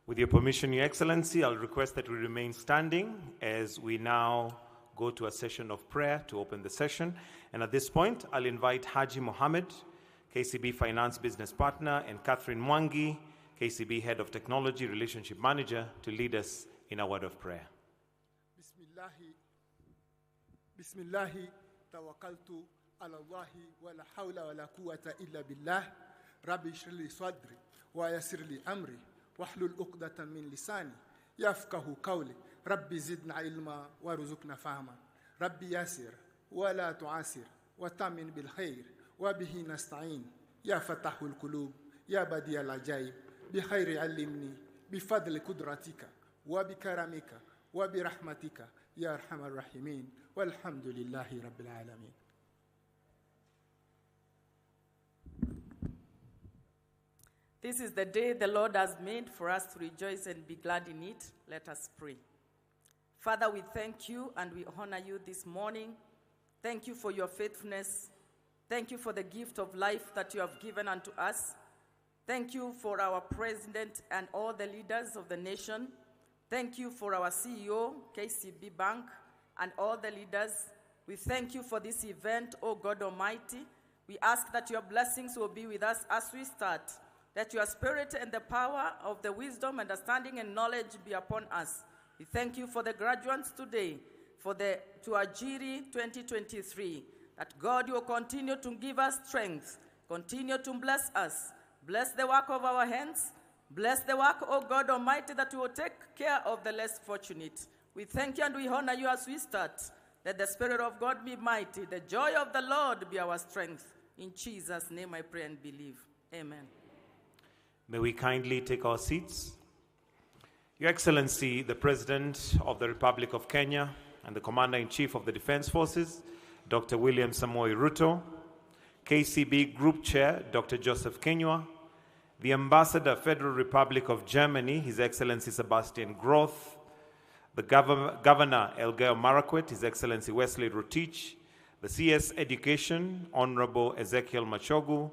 With your permission, Your Excellency, I'll request that we remain standing as we now go to a session of prayer to open the session. And at this point, I'll invite Haji Mohammed, KCB Finance Business Partner, and Catherine Mwangi, KCB Head of Technology Relationship Manager, to lead us in a word of prayer. Bismillahi tawakkaltu ala Allahi wa la hawla wa la quwwata illa billah. Rabbi shrah li sadri wa yassir li amri wahlul 'uqdatan min lisani yafqahu qawli. Rabbi zidna ilma warzuqna fahma. Rabbi yassir wa la tu'asir wa tamin bil khair wa bihi nasta'in. Ya fatahul qulub ya badiyal ajaib bi khairi 'allimni bi fadli qudratika wa bi karamika wa bi rahmatika ya arhamar rahimin. Walhamdulillahi Rabbil Alameen. This is the day the Lord has made for us to rejoice and be glad in it. Let us pray. Father, we thank you and we honor you this morning. Thank you for your faithfulness. Thank you for the gift of life that you have given unto us. Thank you for our president and all the leaders of the nation. Thank you for our CEO, KCB Bank, and all the leaders. We thank you for this event, O God Almighty. We ask that your blessings will be with us as we start, that your spirit and the power of the wisdom, understanding, and knowledge be upon us. We thank you for the graduates today, for the 2Jiajiri 2023, that God will continue to give us strength, continue to bless us, bless the work of our hands, bless the work, O God Almighty, that we will take care of the less fortunate. We thank you and we honor you as we start. Let the Spirit of God be mighty. The joy of the Lord be our strength. In Jesus' name I pray and believe. Amen. May we kindly take our seats. Your Excellency, the President of the Republic of Kenya and the Commander-in-Chief of the Defense Forces, Dr. William Samoei Ruto, KCB Group Chair, Dr. Joseph Kenywa, the Ambassador, Federal Republic of Germany, His Excellency Sebastian Groth, the Governor Elgeyo Marakwet, His Excellency Wesley Rotich, the CS Education, Honorable Ezekiel Machogu,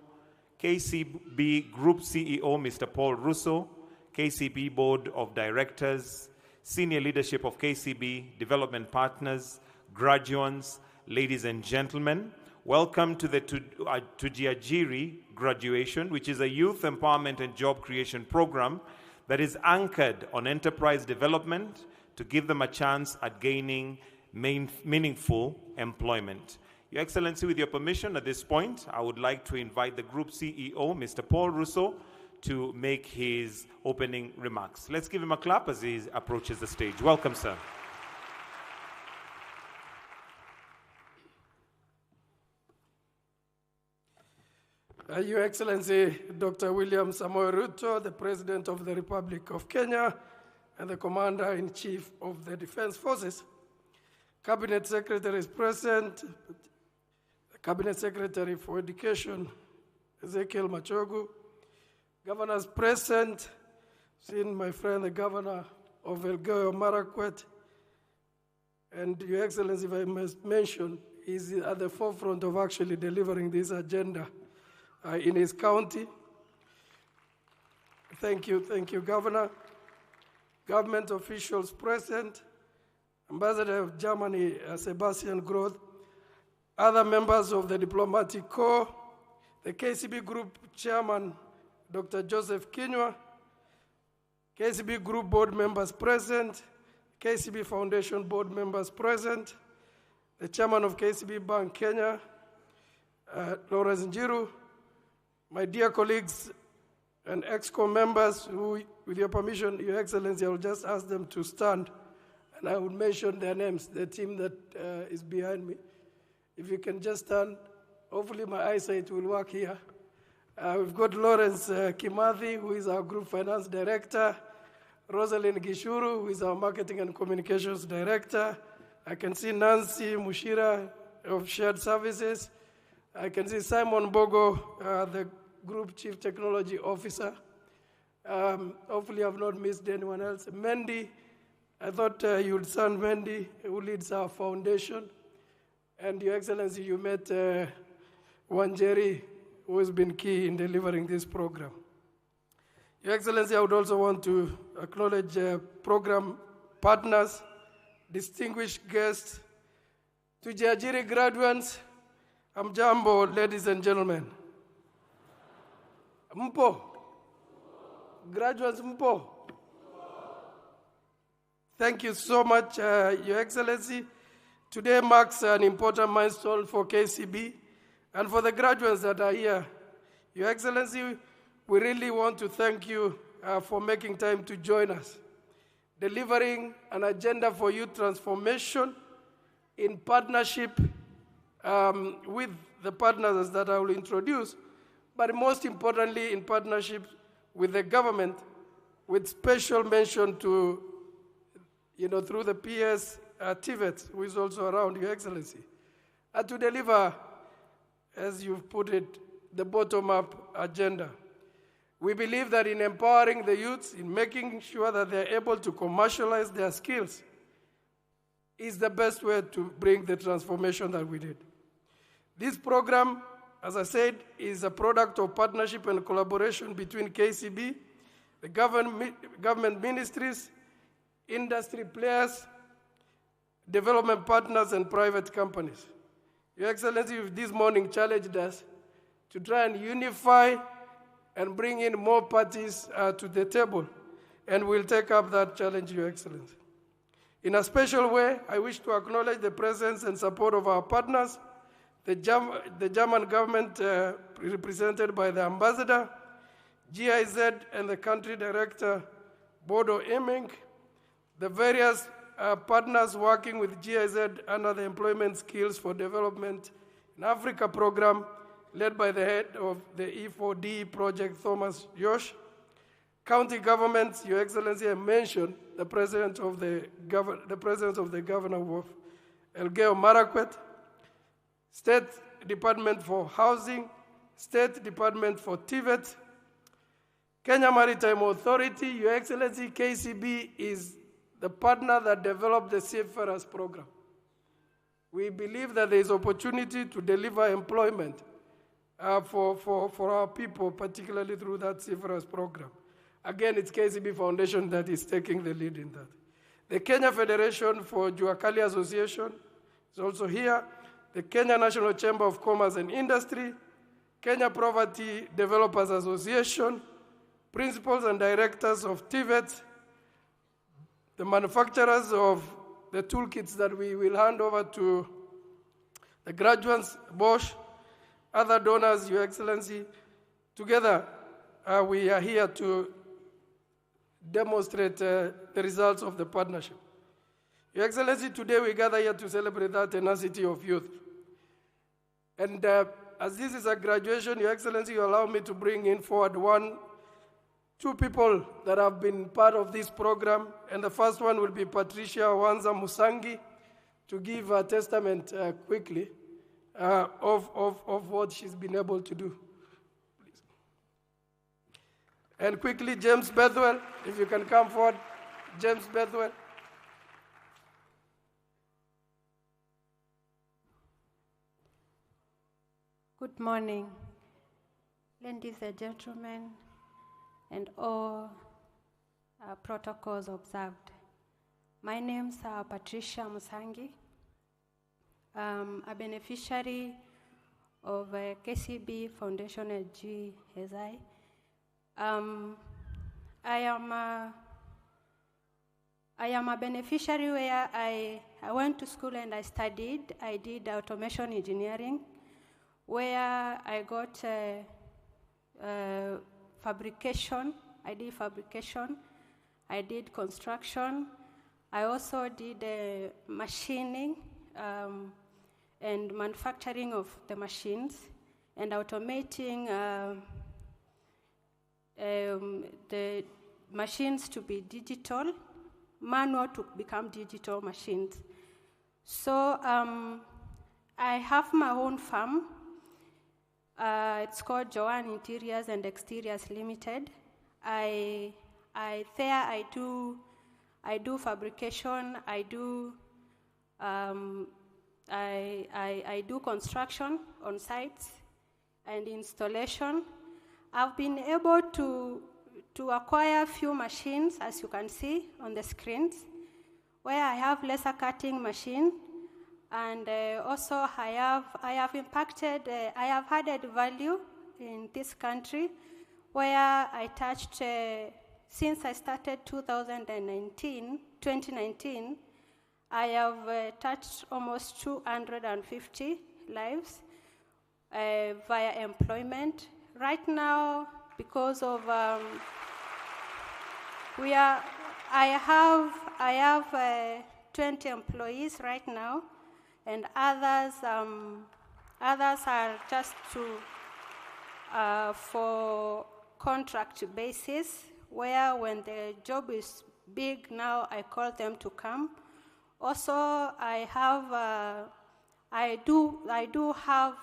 KCB Group CEO, Mr. Paul Russo, KCB Board of Directors, Senior Leadership of KCB, Development Partners, graduates, ladies and gentlemen, welcome to the 2Jiajiri graduation, which is a youth empowerment and job creation program that is anchored on enterprise development to give them a chance at gaining meaningful employment. Your Excellency, with your permission, at this point, I would like to invite the Group CEO, Mr. Paul Russo, to make his opening remarks. Let's give him a clap as he approaches the stage. Welcome, sir. Your Excellency, Dr. William Samoei Ruto, the President of the Republic of Kenya, and the Commander-in-Chief of the Defense Forces. Cabinet Secretary is present. The Cabinet Secretary for Education, Ezekiel Machogu. Governors present. Seen my friend, the Governor of Elgeyo Marakwet. And Your Excellency, if I must mention, is at the forefront of actually delivering this agenda in his county. Thank you, Governor. Government officials present, Ambassador of Germany, Sebastian Groth, other members of the Diplomatic Corps, the KCB Group Chairman, Dr. Joseph Kenywa, KCB Group Board members present, KCB Foundation Board members present, the Chairman of KCB Bank Kenya, Lawrence Njiru, my dear colleagues and EXCO members who, with your permission, Your Excellency, I will just ask them to stand and I will mention their names, the team that is behind me. If you can just stand, hopefully my eyesight will work here. We've got Lawrence Kimathi, who is our Group Finance Director, Rosalind Gishuru, who is our Marketing and Communications Director. I can see Nancy Mushira of Shared Services. I can see Simon Bogo, the Group Chief Technology Officer. Hopefully I've not missed anyone else. Mendy, I thought you would sound Mendy, who leads our foundation. And Your Excellency, you met Wanjeri, who has been key in delivering this program. Your Excellency, I would also want to acknowledge program partners, distinguished guests, 2Jiajiri graduates, Amjambo, ladies and gentlemen. Mpo? Graduates, Mpo? Thank you so much, Your Excellency. Today marks an important milestone for KCB and for the graduates that are here. Your Excellency, we really want to thank you for making time to join us, delivering an agenda for youth transformation in partnership with the partners that I will introduce, but most importantly in partnership with the government, with special mention to, through the PS TVET, who is also around, Your Excellency, to deliver, as you've put it, the bottom-up agenda. We believe that in empowering the youths, in making sure that they're able to commercialize their skills, is the best way to bring the transformation that we did. This program, as I said, is a product of partnership and collaboration between KCB, the government ministries, industry players, development partners, and private companies. Your Excellency, you've this morning challenged us to try and unify and bring in more parties to the table, and we'll take up that challenge, Your Excellency. In a special way, I wish to acknowledge the presence and support of our partners, the German government represented by the ambassador, GIZ and the country director, Bodo Eming, the various partners working with GIZ under the Employment Skills for Development in Africa program, led by the head of the E4D project, Thomas Josh. County governments, Your Excellency, I mentioned the presence of the governor of Elgeyo Marakwet, State Department for Housing, State Department for TVET, Kenya Maritime Authority. Your Excellency, KCB is the partner that developed the Seafarers program. We believe that there is opportunity to deliver employment for our people, particularly through that Seafarers program. Again, it's KCB Foundation that is taking the lead in that. The Kenya Federation for Juakali Association is also here. The Kenya National Chamber of Commerce and Industry, Kenya Property Developers Association, principals and directors of TVET, the manufacturers of the toolkits that we will hand over to the graduates, Bosch, other donors, Your Excellency. Together, we are here to demonstrate the results of the partnership. Your Excellency, today we gather here to celebrate that tenacity of youth. And as this is a graduation, Your Excellency, you allow me to bring in forward two people that have been part of this program. And the first one will be Patricia Wanza Musangi, to give a testament quickly of what she's been able to do. Please. And quickly, James Bethwell, if you can come forward. James Bethwell. Good morning, ladies and gentlemen, and all protocols observed. My name is Patricia Musangi. A beneficiary of KCB Foundation at GIZ. I am a beneficiary where I went to school and I studied. I did automation engineering, where I got fabrication. I did fabrication. I did construction. I also did machining and manufacturing of the machines and automating the machines to be digital, manual to become digital machines. So I have my own farm. It's called Joanne Interiors and Exteriors Limited. I do fabrication. I do construction on sites and installation. I've been able to to acquire a few machines, as you can see on the screens, where I have laser cutting machine, and also I have added value in this country, where I touched, since I started 2019, I have touched almost 250 lives via employment. Right now, because of I have 20 employees right now, and others are just for contract basis, where when the job is big now, I call them to come. Also, I do have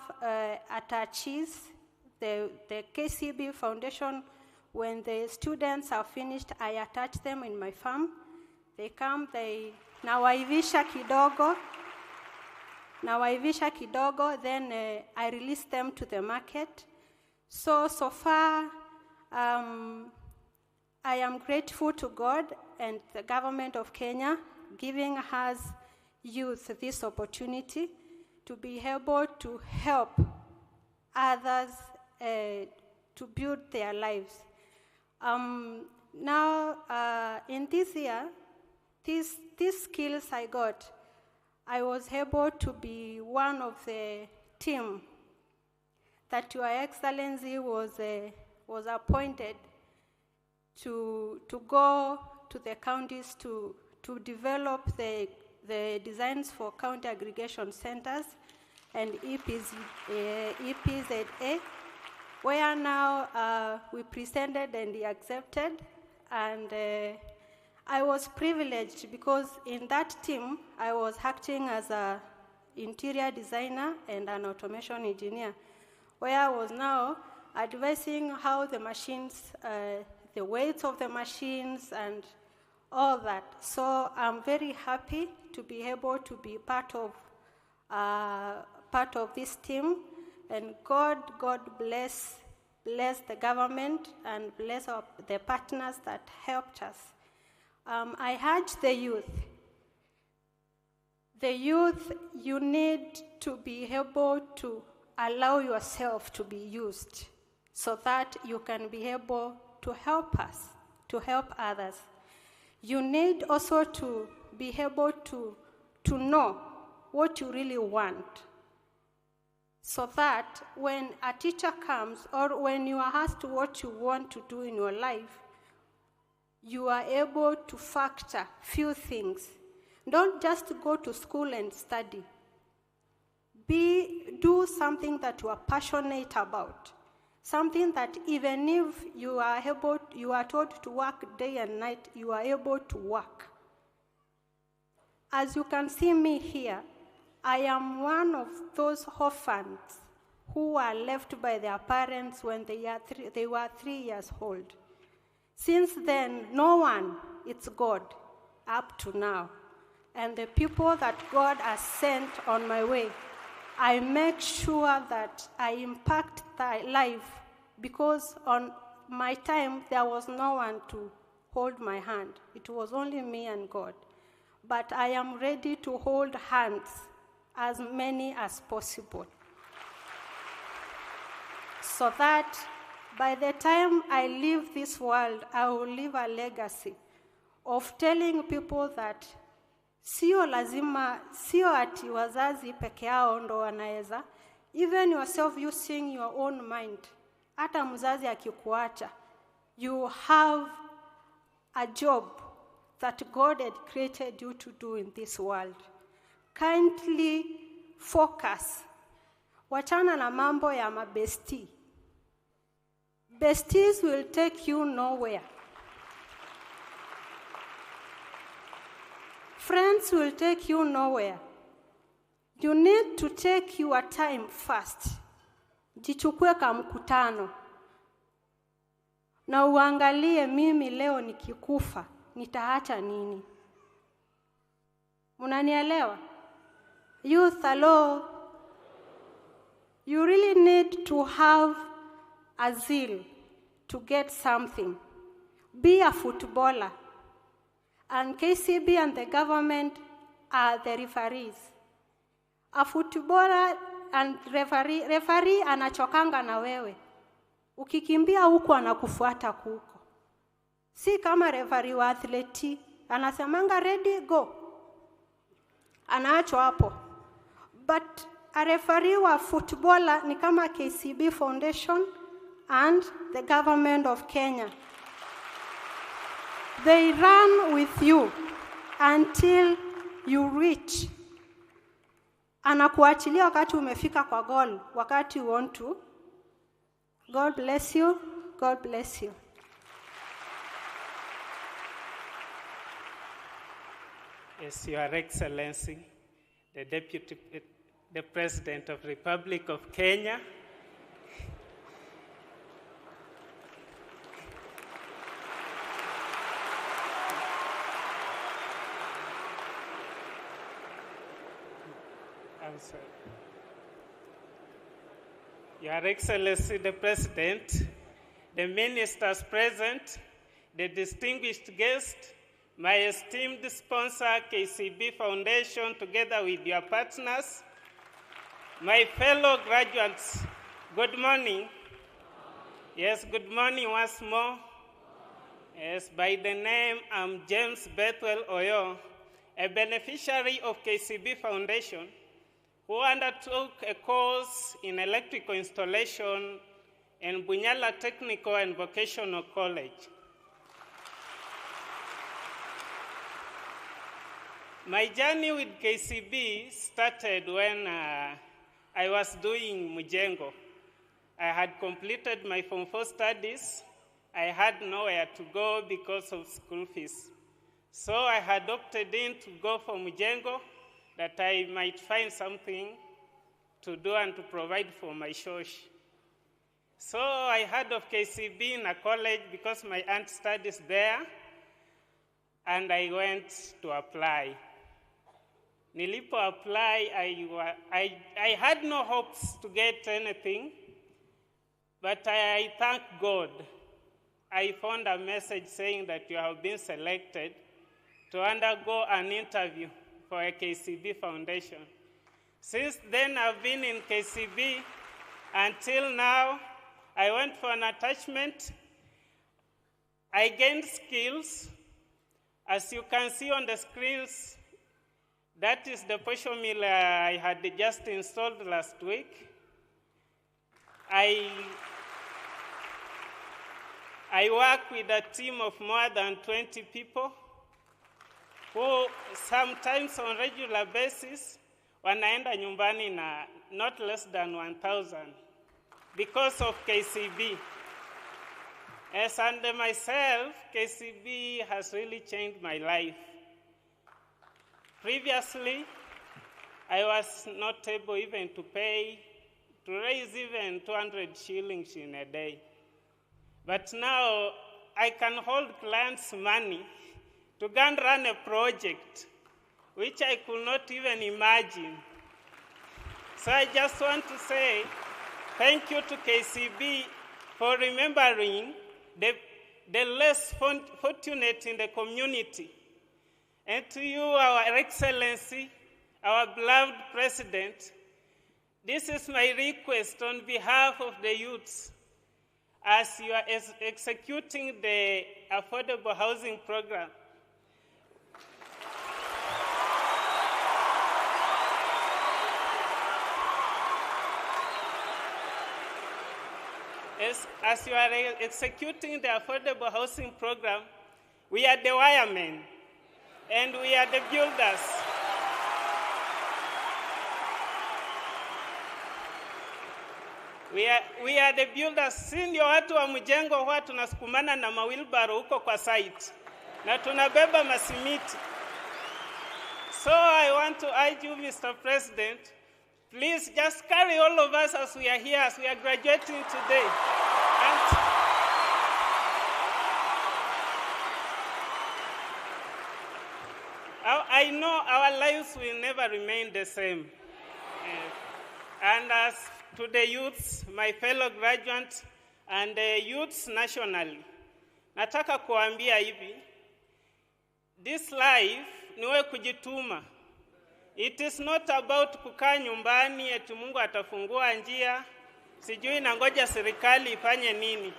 attaches. The KCB Foundation, when the students are finished, I attach them in my farm. They come, nawaivisha kidogo, then I release them to the market. So far, I am grateful to God and the government of Kenya giving us youth this opportunity to be able to help others to build their lives. Now, in this year, these skills I got, I was able to be one of the team that Your Excellency was appointed to go to the counties to develop the designs for county aggregation centers and EPZA, where now we presented and he accepted, and I was privileged because in that team I was acting as an interior designer and an automation engineer, where I was now advising how the machines, the weights of the machines and all that. So I'm very happy to be able to be part of this team, and God bless the government and bless the partners that helped us. I urge the youth, you need to be able to allow yourself to be used so that you can be able to help us, to help others. You need also to be able to know what you really want, so that when a teacher comes or when you are asked what you want to do in your life, you are able to factor few things. Don't just go to school and study. Do something that you are passionate about, something that even if you are told to work day and night, you are able to work. As you can see me here, I am one of those orphans who were left by their parents when they were 3 years old. Since then, no one, it's God, up to now. And the people that God has sent on my way, I make sure that I impact their life, because on my time, there was no one to hold my hand. It was only me and God. But I am ready to hold hands, as many as possible, so that by the time I leave this world, I will leave a legacy of telling people that sio ati wazazi peke yao ndo wanaweza, even yourself using your own mind. Hata mzazi akikuacha, you have a job that God had created you to do in this world. Kindly focus. Wachana na mambo ya mabesti. Besties will take you nowhere. Friends will take you nowhere. You need to take your time first. Jichukue kama mkutano. Na uangalie, mimi leo nikikufa, nitaacha nini? Munanielewa? Youth, hello. You really need to have a zeal to get something. be a footballer. And KCB and the government are the referees. A footballer and referee anachokanga na wewe. Ukikimbia huko anakufuata huko. Si kama referee wa athleti, anasemanga ready, go. Anaacho hapo. But a referee wa footballer ni kama KCB Foundation and the government of Kenya. They run with you until you reach. Anakuachilia wakati umefika kwa goal, wakati you want to. God bless you. God bless you. Yes, Your Excellency, the President of the Republic of Kenya, I'm sorry. Your Excellency, the President, the ministers present, the distinguished guest, my esteemed sponsor, KCB Foundation, together with your partners, my fellow graduates, good morning. Yes, good morning once more. Yes, by the name, I'm James Bethwell Oyo, a beneficiary of KCB Foundation, who undertook a course in electrical installation in Bunyala Technical and Vocational College. My journey with KCB started when I was doing Mujengo. I had completed my Form 4 studies. I had nowhere to go because of school fees. So I had opted in to go for Mujengo, that I might find something to do and to provide for my church. So I heard of KCB in a college because my aunt studies there, and I went to apply. Nilipo apply, I had no hopes to get anything, but I thank God. I found a message saying that you have been selected to undergo an interview for a KCB Foundation. Since then, I've been in KCB until now. I went for an attachment. I gained skills. As you can see on the screens, that is the portion mill I had just installed last week. I work with a team of more than 20 people who sometimes on regular basis wanaenda nyumbani na not less than 1,000 because of KCB. As under myself, KCB has really changed my life. Previously, I was not able even to raise even 200 shillings in a day. But now, I can hold clients' money to go and run a project which I could not even imagine. So I just want to say thank you to KCB for remembering the less fortunate in the community. And to you, Our Excellency, our beloved President, this is my request on behalf of the youths. As you are executing the affordable housing program, as you are executing the affordable housing program, we are the wiremen and we are the builders. We are the builders. Si ndio watu wa mjengo huwa tunasukumana na mawilbaro huko kwa site na tunabeba masimiti. So I want to urge you, Mr. President, please just carry all of us as we are here, as we are graduating today. And I know our lives will never remain the same. And as to the youths, my fellow graduates, and the youths nationally, Nataka kuambia hivi, this life niwe kujituma. It is not about kukaa nyumbani eti Mungu atafungua njia, sijui na ngoja serikali ifanye nini.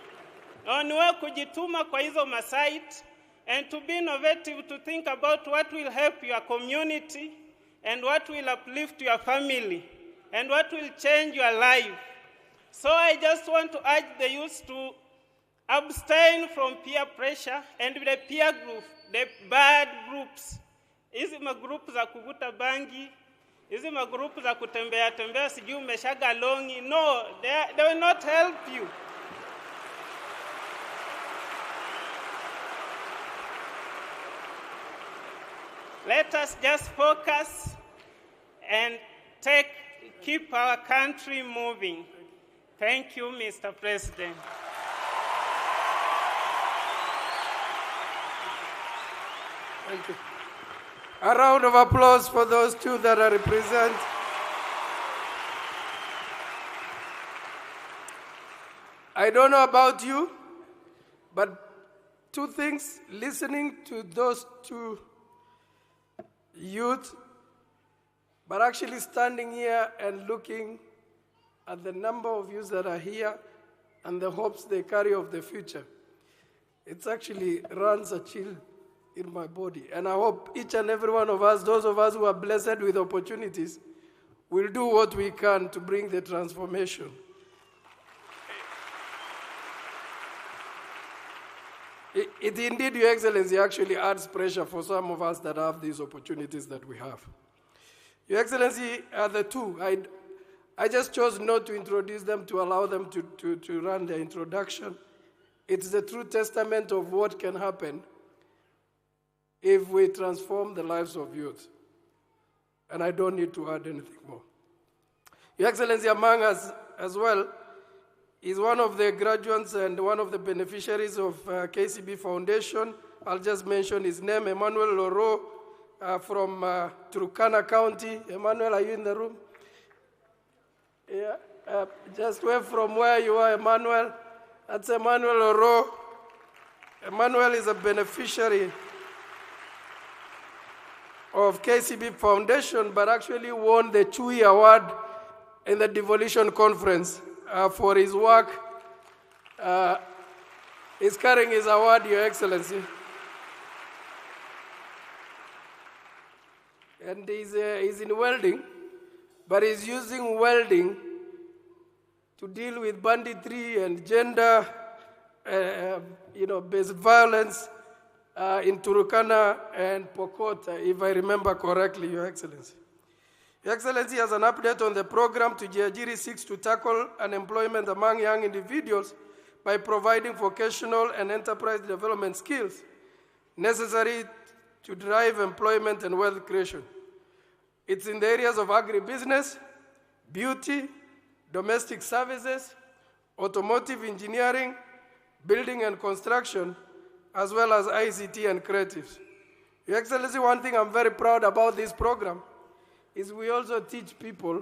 No, niwe kujituma kwa hizo masite and to be innovative, to think about what will help your community and what will uplift your family and what will change your life. So I just want to urge the youth to abstain from peer pressure and the peer group, the bad groups. Hizi magrupu za kuvuta bangi, hizi magrupu za kutembea tembea sijui umeshaga longi. No, they will not help you. Let us just focus and keep our country moving. Thank you, Mr. President. Thank you. A round of applause for those two that are represented. I don't know about you, but two things, listening to those two youth, but actually standing here and looking at the number of youth that are here and the hopes they carry of the future, it actually runs a chill in my body. And I hope each and every one of us, those of us who are blessed with opportunities, will do what we can to bring the transformation. It indeed, Your Excellency, actually adds pressure for some of us that have these opportunities that we have. Your Excellency, the two, I just chose not to introduce them to allow them to run their introduction. It's the true testament of what can happen if we transform the lives of youth. And I don't need to add anything more. Your Excellency, among us as well, is one of the graduates and one of the beneficiaries of KCB Foundation. I'll just mention his name, Emmanuel Loro, from Turkana County. Emmanuel, are you in the room? Yeah, just wave from where you are, Emmanuel. That's Emmanuel Loro. Emmanuel is a beneficiary of KCB Foundation, but actually won the Chui Award in the Devolution Conference for his work. He's carrying his award, Your Excellency. And he's in welding, but he's using welding to deal with banditry and gender, based violence in Turkana and Pokot, if I remember correctly, Your Excellency. Your Excellency, as an update on the program, 2Jiajiri seeks to tackle unemployment among young individuals by providing vocational and enterprise development skills necessary to drive employment and wealth creation. It's in the areas of agribusiness, beauty, domestic services, automotive engineering, building and construction, as well as ICT and creatives. Your Excellency, one thing I'm very proud about this program is we also teach people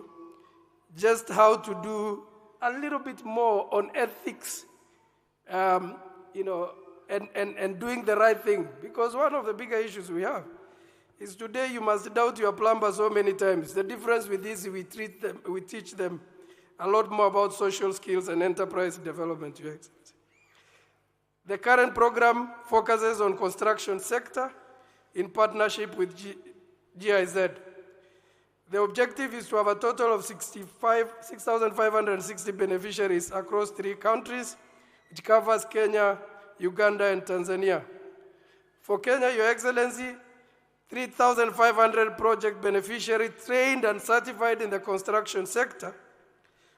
just how to do a little bit more on ethics, and doing the right thing. Because one of the bigger issues we have is today you must doubt your plumber so many times. The difference with this, we teach them a lot more about social skills and enterprise development, Your Excellency. The current program focuses on construction sector in partnership with GIZ. The objective is to have a total of 6,560 beneficiaries across 3 countries, which covers Kenya, Uganda, and Tanzania. For Kenya, Your Excellency, 3,500 project beneficiaries trained and certified in the construction sector,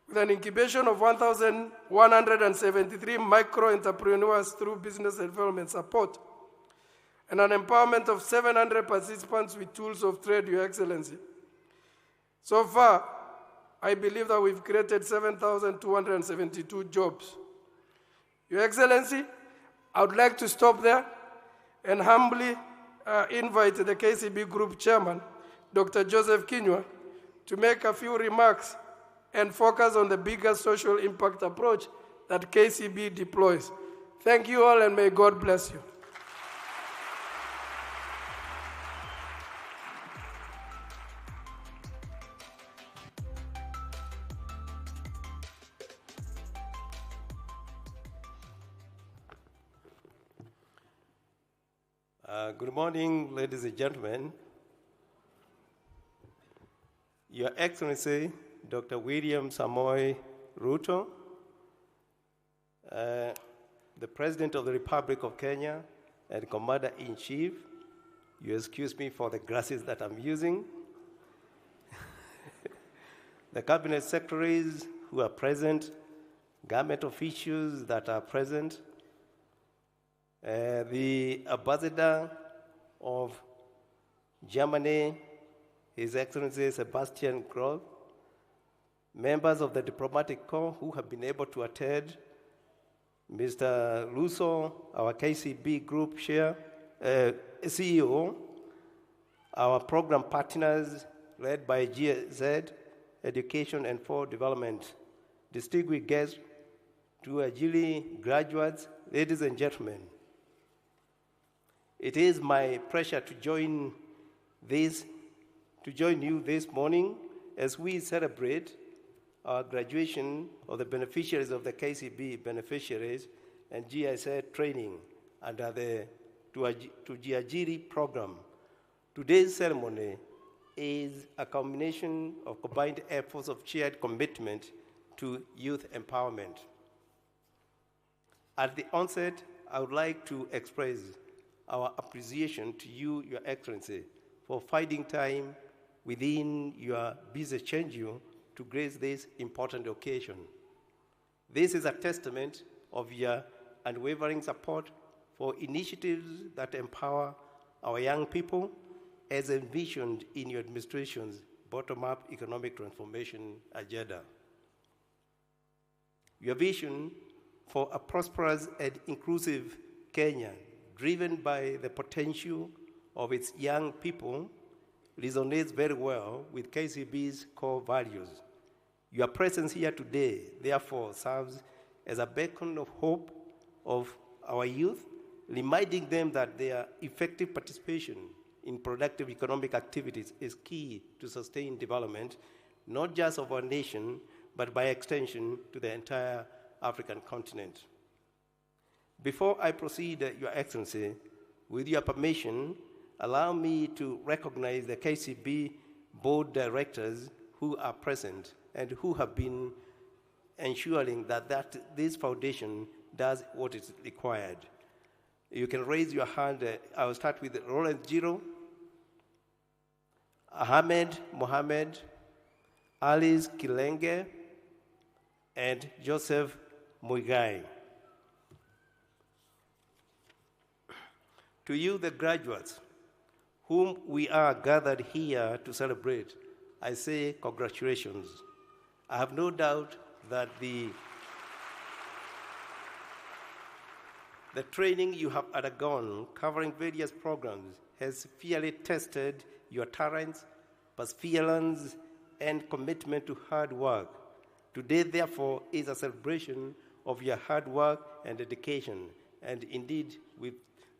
with an incubation of 1,173 micro-entrepreneurs through business development support, and an empowerment of 700 participants with tools of trade, Your Excellency. So far, I believe that we've created 7,272 jobs. Your Excellency, I would like to stop there and humbly invite the KCB Group Chairman, Dr. Joseph Kinyua, to make a few remarks and focus on the bigger social impact approach that KCB deploys. Thank you all, and may God bless you. Good morning, ladies and gentlemen. Your Excellency, Dr. William Samoei Ruto, the President of the Republic of Kenya and Commander-in-Chief, you excuse me for the glasses that I'm using, the Cabinet Secretaries who are present, government officials that are present, the Ambassador of Germany, His Excellency Sebastian Groth, members of the Diplomatic Corps who have been able to attend, Mr. Russo, our KCB Group Chair, CEO, our program partners led by GIZ, Education and for Development, distinguished guests, 2Jiajiri graduates, ladies and gentlemen. It is my pleasure to join you this morning as we celebrate our graduation of the beneficiaries of the KCB beneficiaries and GIZ training under the 2Jiajiri program. Today's ceremony is a culmination of combined efforts of shared commitment to youth empowerment. At the onset, I would like to express our appreciation to you, Your Excellency, for finding time within your busy schedule to grace this important occasion. This is a testament of your unwavering support for initiatives that empower our young people as envisioned in your administration's bottom-up economic transformation agenda. Your vision for a prosperous and inclusive Kenya, driven by the potential of its young people, resonates very well with KCB's core values. Your presence here today, therefore, serves as a beacon of hope of our youth, reminding them that their effective participation in productive economic activities is key to sustain development, not just of our nation, but by extension to the entire African continent. Before I proceed, Your Excellency, with your permission, allow me to recognize the KCB board directors who are present and who have been ensuring that this foundation does what is required. You can raise your hand. I will start with Roland Jiro, Ahmed Mohamed, Alice Kilenge, and Joseph Muigai. To you, the graduates, whom we are gathered here to celebrate, I say congratulations. I have no doubt that the training you have undergone, covering various programs, has fairly tested your talents, perseverance, and commitment to hard work. Today, therefore, is a celebration of your hard work and dedication. And indeed,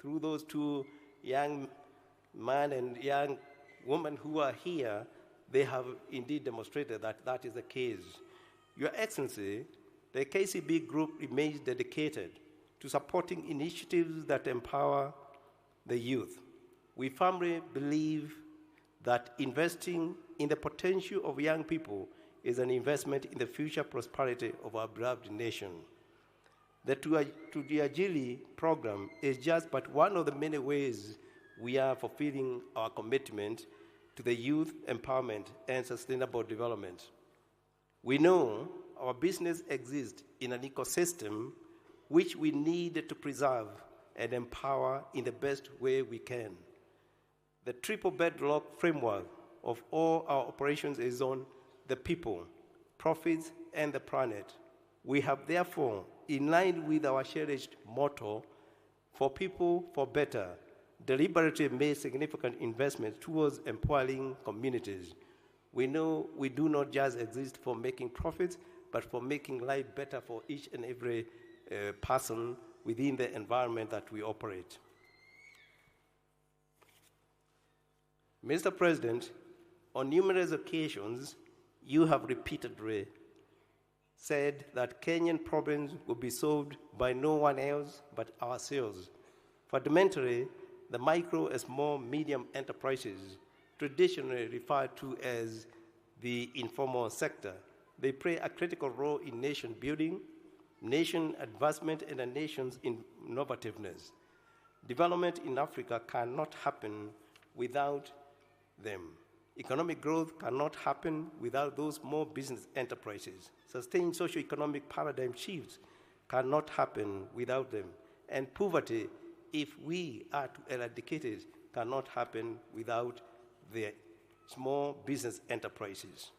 through those two young men and young women who are here, they have indeed demonstrated that that is the case. Your Excellency, the KCB Group remains dedicated to supporting initiatives that empower the youth. We firmly believe that investing in the potential of young people is an investment in the future prosperity of our beloved nation. The 2Jiajiri program is just but one of the many ways we are fulfilling our commitment to the youth empowerment and sustainable development. We know our business exists in an ecosystem which we need to preserve and empower in the best way we can. The triple bedrock framework of all our operations is on the people, profits, and the planet. We have therefore, in line with our cherished motto, for people, for better, deliberately made significant investments towards empowering communities. We know we do not just exist for making profits, but for making life better for each and every person within the environment that we operate. Mr. President, on numerous occasions, you have repeatedly said that Kenyan problems will be solved by no one else but ourselves. Fundamentally, the micro and small medium enterprises, traditionally referred to as the informal sector, they play a critical role in nation building, nation advancement, and a nation's innovativeness. Development in Africa cannot happen without them. Economic growth cannot happen without those small business enterprises. Sustained socio-economic paradigm shifts cannot happen without them. And poverty, if we are to eradicate it, cannot happen without the small business enterprises.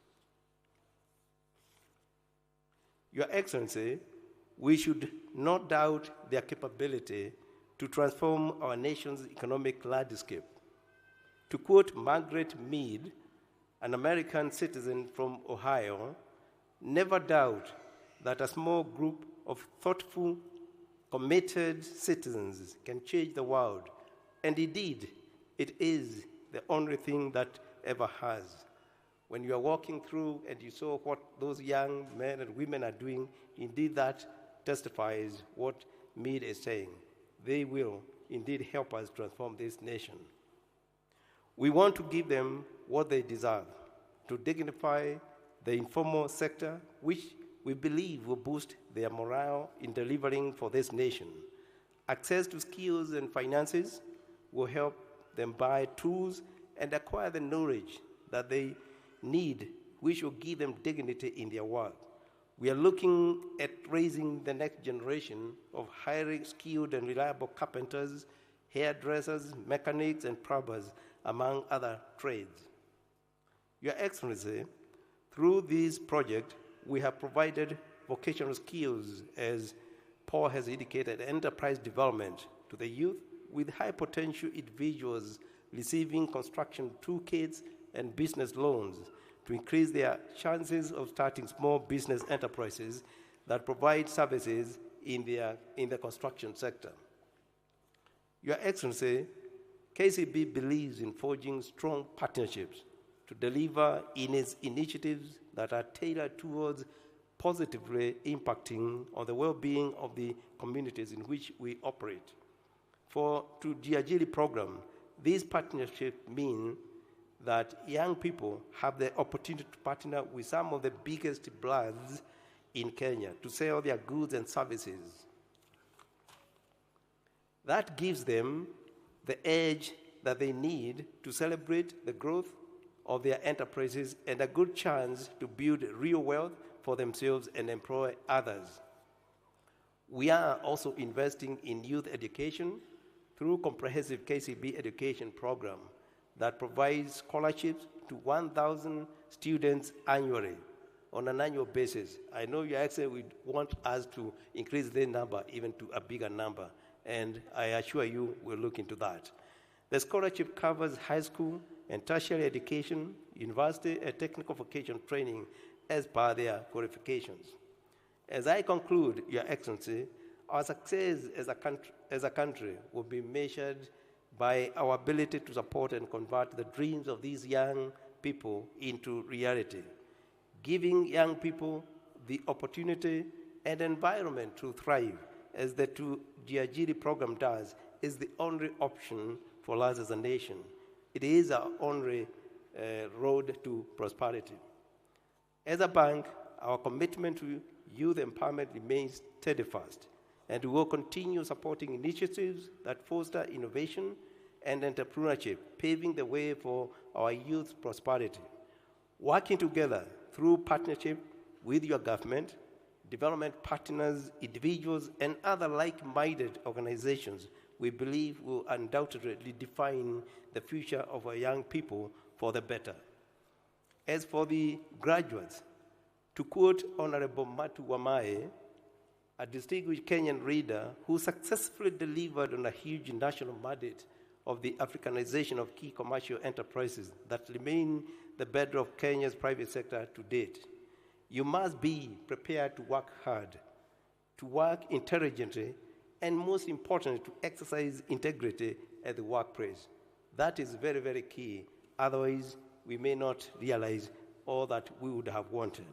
Your Excellency, we should not doubt their capability to transform our nation's economic landscape. To quote Margaret Mead, an American citizen from Ohio, never doubt that a small group of thoughtful, committed citizens can change the world. And indeed, it is the only thing that ever has. When you are walking through and you saw what those young men and women are doing, indeed that testifies what Mead is saying. They will indeed help us transform this nation. We want to give them what they deserve, to dignify the informal sector, which we believe will boost their morale in delivering for this nation. Access to skills and finances will help them buy tools and acquire the knowledge that they need, which will give them dignity in their work. We are looking at raising the next generation of highly skilled and reliable carpenters, hairdressers, mechanics, and plumbers, among other trades. Your Excellency, through this project, we have provided vocational skills, as Paul has indicated, enterprise development to the youth, with high potential individuals receiving construction toolkits and business loans to increase their chances of starting small business enterprises that provide services in the construction sector. Your Excellency, KCB believes in forging strong partnerships to deliver in its initiatives that are tailored towards positively impacting on the well-being of the communities in which we operate. For 2Jiajiri program, these partnerships mean that young people have the opportunity to partner with some of the biggest brands in Kenya to sell their goods and services. That gives them the edge that they need to celebrate the growth of their enterprises and a good chance to build real wealth for themselves and employ others. We are also investing in youth education through comprehensive KCB education program that provides scholarships to 1,000 students annually on an annual basis. I know you actually would want us to increase the number even to a bigger number, and I assure you we'll look into that. The scholarship covers high school and tertiary education, university, and technical vocational training as per their qualifications. As I conclude, Your Excellency, our success as a country will be measured by our ability to support and convert the dreams of these young people into reality. Giving young people the opportunity and environment to thrive, as the 2Jiajiri program does, is the only option for us as a nation. It is our only road to prosperity. As a bank, our commitment to youth empowerment remains steadfast, and we will continue supporting initiatives that foster innovation and entrepreneurship, paving the way for our youth's prosperity. Working together through partnership with your government, development partners, individuals, and other like-minded organizations, we believe will undoubtedly define the future of our young people for the better. As for the graduates, to quote Honorable Matu Wamae, a distinguished Kenyan reader who successfully delivered on a huge national mandate of the Africanization of key commercial enterprises that remain the bedrock of Kenya's private sector to date, you must be prepared to work hard, to work intelligently, and most importantly, to exercise integrity at the workplace. That is very, very key. Otherwise, we may not realize all that we would have wanted.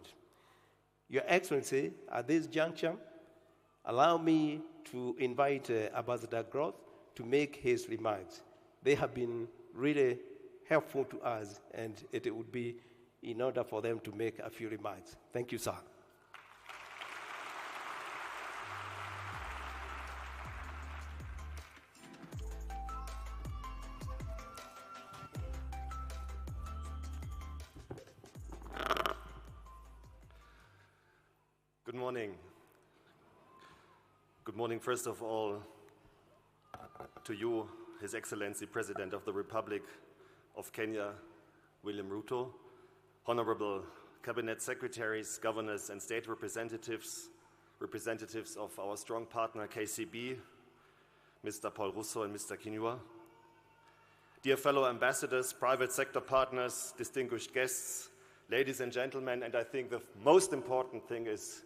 Your Excellency, at this juncture, allow me to invite Ambassador Groth to make his remarks. They have been really helpful to us, and it would be in order for them to make a few remarks. Thank you, sir. Good morning. Good morning, first of all, to you, His Excellency, President of the Republic of Kenya, William Ruto, honorable cabinet secretaries, governors, and state representatives, representatives of our strong partner KCB, Mr. Paul Russo and Mr. Kinua, dear fellow ambassadors, private sector partners, distinguished guests, ladies and gentlemen, and I think the most important thing is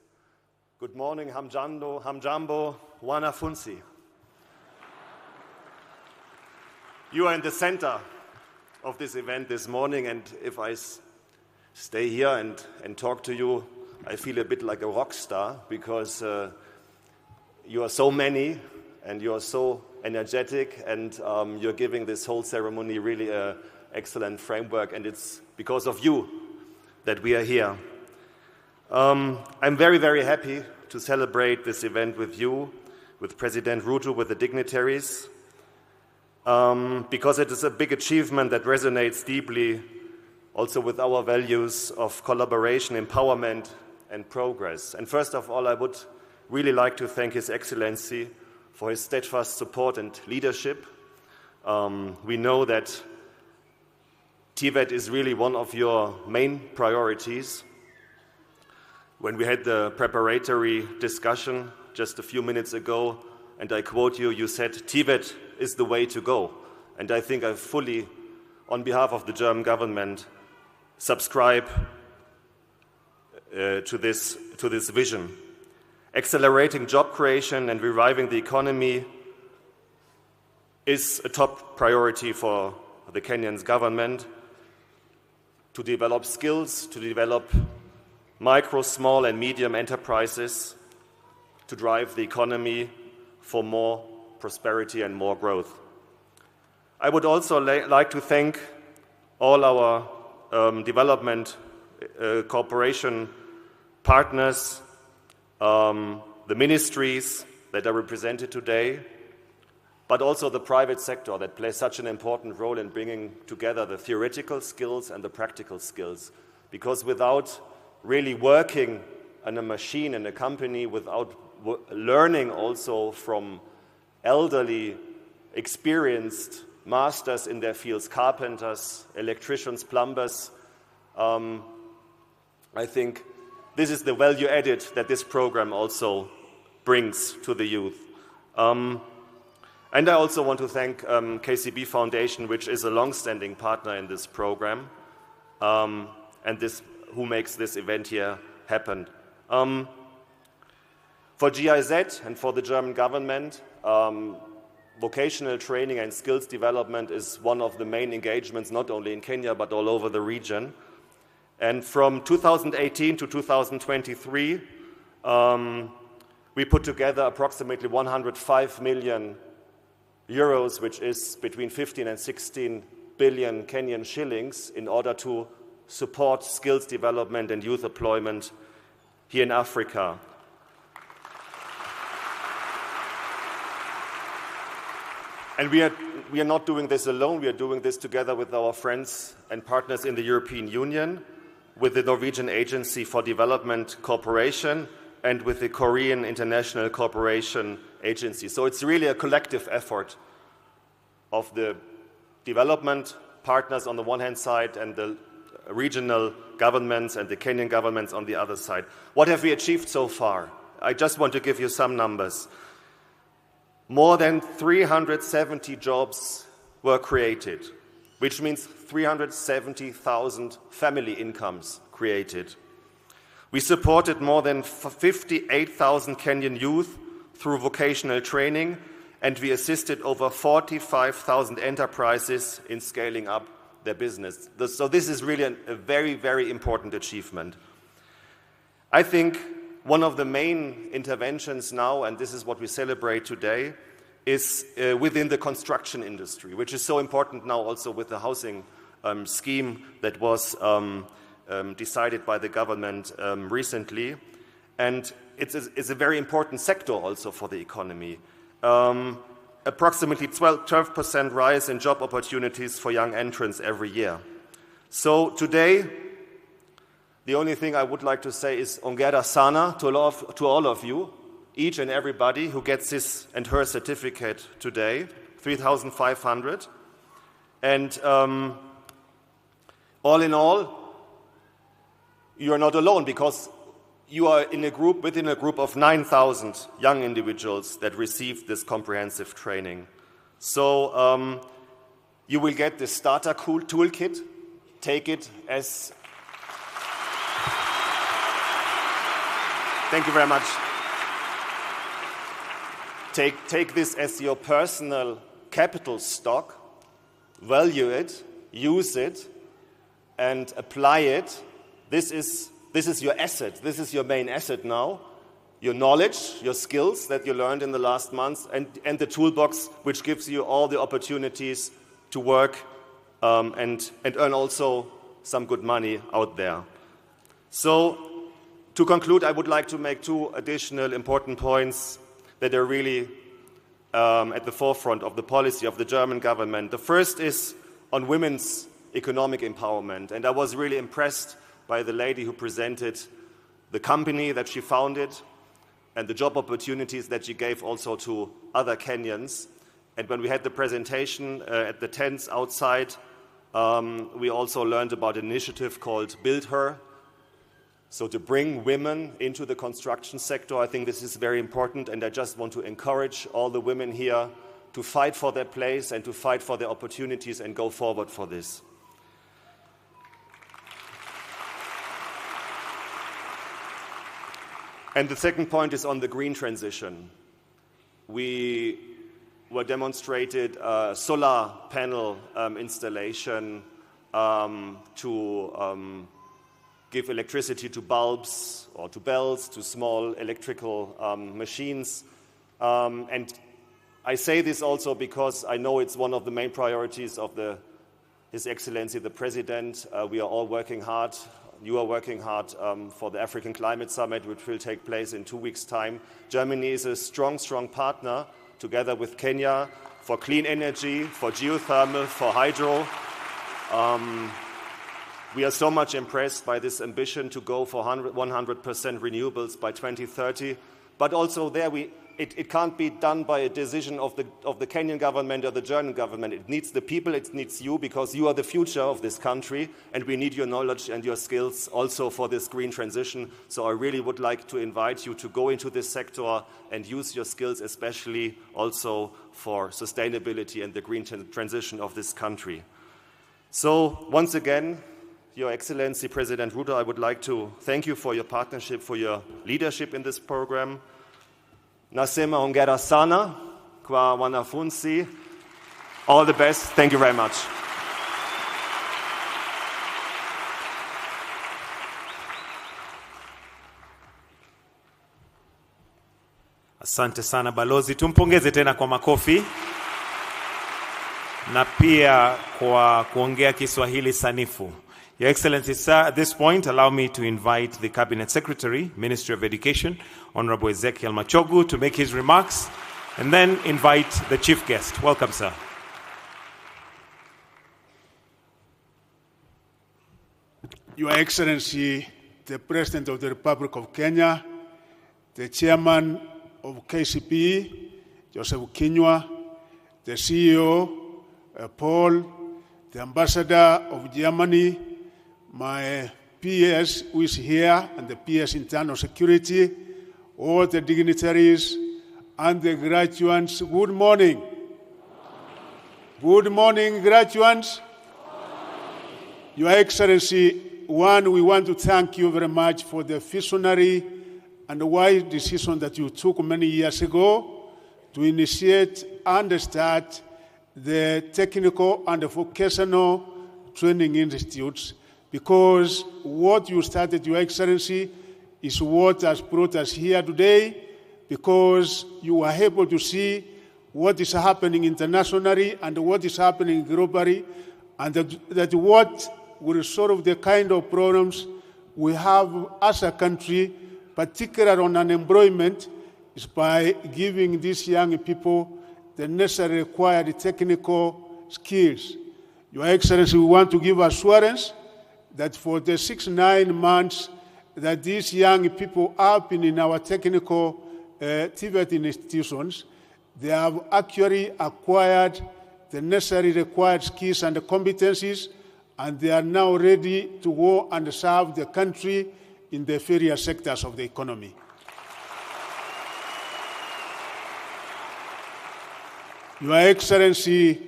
good morning, hamjambo, wanafunzi. You are in the center of this event this morning, and if I stay here and talk to you, I feel a bit like a rock star because you are so many and you are so energetic, and you're giving this whole ceremony really an excellent framework, and it's because of you that we are here. I'm very, very happy to celebrate this event with you, with President Ruto, with the dignitaries, because it is a big achievement that resonates deeply also with our values of collaboration, empowerment, and progress. And first of all, I would really like to thank His Excellency for his steadfast support and leadership. We know that TVET is really one of your main priorities. When we had the preparatory discussion just a few minutes ago, and I quote you, you said, TVET is the way to go. And I think I fully, on behalf of the German government, subscribe to this vision. Accelerating job creation and reviving the economy is a top priority for the Kenyan government, to develop skills, to develop micro, small, and medium enterprises, to drive the economy for more prosperity and more growth. I would also like to thank all our development cooperation partners, the ministries that are represented today, but also the private sector that plays such an important role in bringing together the theoretical skills and the practical skills. Because without really working in a machine, in a company, without learning also from elderly, experienced masters in their fields, carpenters, electricians, plumbers, I think this is the value added that this program also brings to the youth. And I also want to thank KCB Foundation, which is a long-standing partner in this program, and who makes this event here happen. For GIZ and for the German government, vocational training and skills development is one of the main engagements, not only in Kenya, but all over the region. And from 2018 to 2023, we put together approximately 105 million euros, which is between 15 and 16 billion Kenyan shillings, in order to support skills development and youth employment here in Africa. And we are not doing this alone. We are doing this together with our friends and partners in the European Union, with the Norwegian Agency for Development Cooperation, and with the Korean International Cooperation Agency. So it's really a collective effort of the development partners on the one hand side and the regional governments and the Kenyan governments on the other side. What have we achieved so far? I just want to give you some numbers. More than 370 jobs were created, which means 370,000 family incomes created. We supported more than 58,000 Kenyan youth through vocational training, and we assisted over 45,000 enterprises in scaling up their business. So this is really a very, very important achievement. I think one of the main interventions now, and this is what we celebrate today, is within the construction industry, which is so important now also with the housing scheme that was decided by the government recently. And it's a very important sector also for the economy. Approximately 12% rise in job opportunities for young entrants every year. So today, the only thing I would like to say is Ongera Sana to all of you, each and everybody who gets his and her certificate today, 3,500. And all in all, you are not alone, because you are within a group of 9,000 young individuals that received this comprehensive training. So you will get the starter toolkit. Take it as... Thank you very much. Take this as your personal capital stock, value it, use it, and apply it. This is your asset. This is your main asset now. Your knowledge, your skills that you learned in the last months, and the toolbox which gives you all the opportunities to work and earn also some good money out there. So to conclude, I would like to make two additional important points that are really at the forefront of the policy of the German government. The first is on women's economic empowerment, and I was really impressed by the lady who presented the company that she founded and the job opportunities that she gave also to other Kenyans. And when we had the presentation at the tents outside, we also learned about an initiative called Build Her. So to bring women into the construction sector, I think this is very important, and I just want to encourage all the women here to fight for their place and to fight for their opportunities and go forward for this. And the second point is on the green transition. We were demonstrated a solar panel installation to give electricity to bulbs or to bells, to small electrical machines. And I say this also because I know it's one of the main priorities of His Excellency the President. We are all working hard. You are working hard for the African Climate Summit, which will take place in 2 weeks' time. Germany is a strong, strong partner, together with Kenya, for clean energy, for geothermal, for hydro. We are so much impressed by this ambition to go for 100% renewables by 2030. But also there, it can't be done by a decision of the Kenyan government or the German government. It needs the people, it needs you, because you are the future of this country, and we need your knowledge and your skills also for this green transition. So I really would like to invite you to go into this sector and use your skills, especially also for sustainability and the green transition of this country. So once again, Your Excellency, President Ruto, I would like to thank you for your partnership, for your leadership in this program. Nasema hongera sana kwa wanafunzi. All the best. Thank you very much. Asante sana balozi, tumpongeze tena kwa makofi na pia kwa kuongea Kiswahili sanifu. Your Excellency, sir, at this point, allow me to invite the Cabinet Secretary, Ministry of Education, Honorable Ezekiel Machogu, to make his remarks, and then invite the chief guest. Welcome, sir. Your Excellency, the President of the Republic of Kenya, the Chairman of KCP, Joseph Kinyua, the CEO, Paul, the Ambassador of Germany, my PS who is here, and the PS Internal Security, all the dignitaries and the graduates, good morning. Good morning, graduates. Your Excellency, we want to thank you very much for the visionary and a wise decision that you took many years ago to initiate and start the technical and vocational training institutes, because what you started, Your Excellency, is what has brought us here today, because you are able to see what is happening internationally and what is happening globally, and that what will solve the kind of problems we have as a country, particularly on unemployment, is by giving these young people the necessary required technical skills. Your Excellency, we want to give assurance that for the 6-9 months that these young people have been in our technical TVET institutions, they have actually acquired the necessary required skills and competencies, and they are now ready to go and serve the country in the various sectors of the economy. Your Excellency,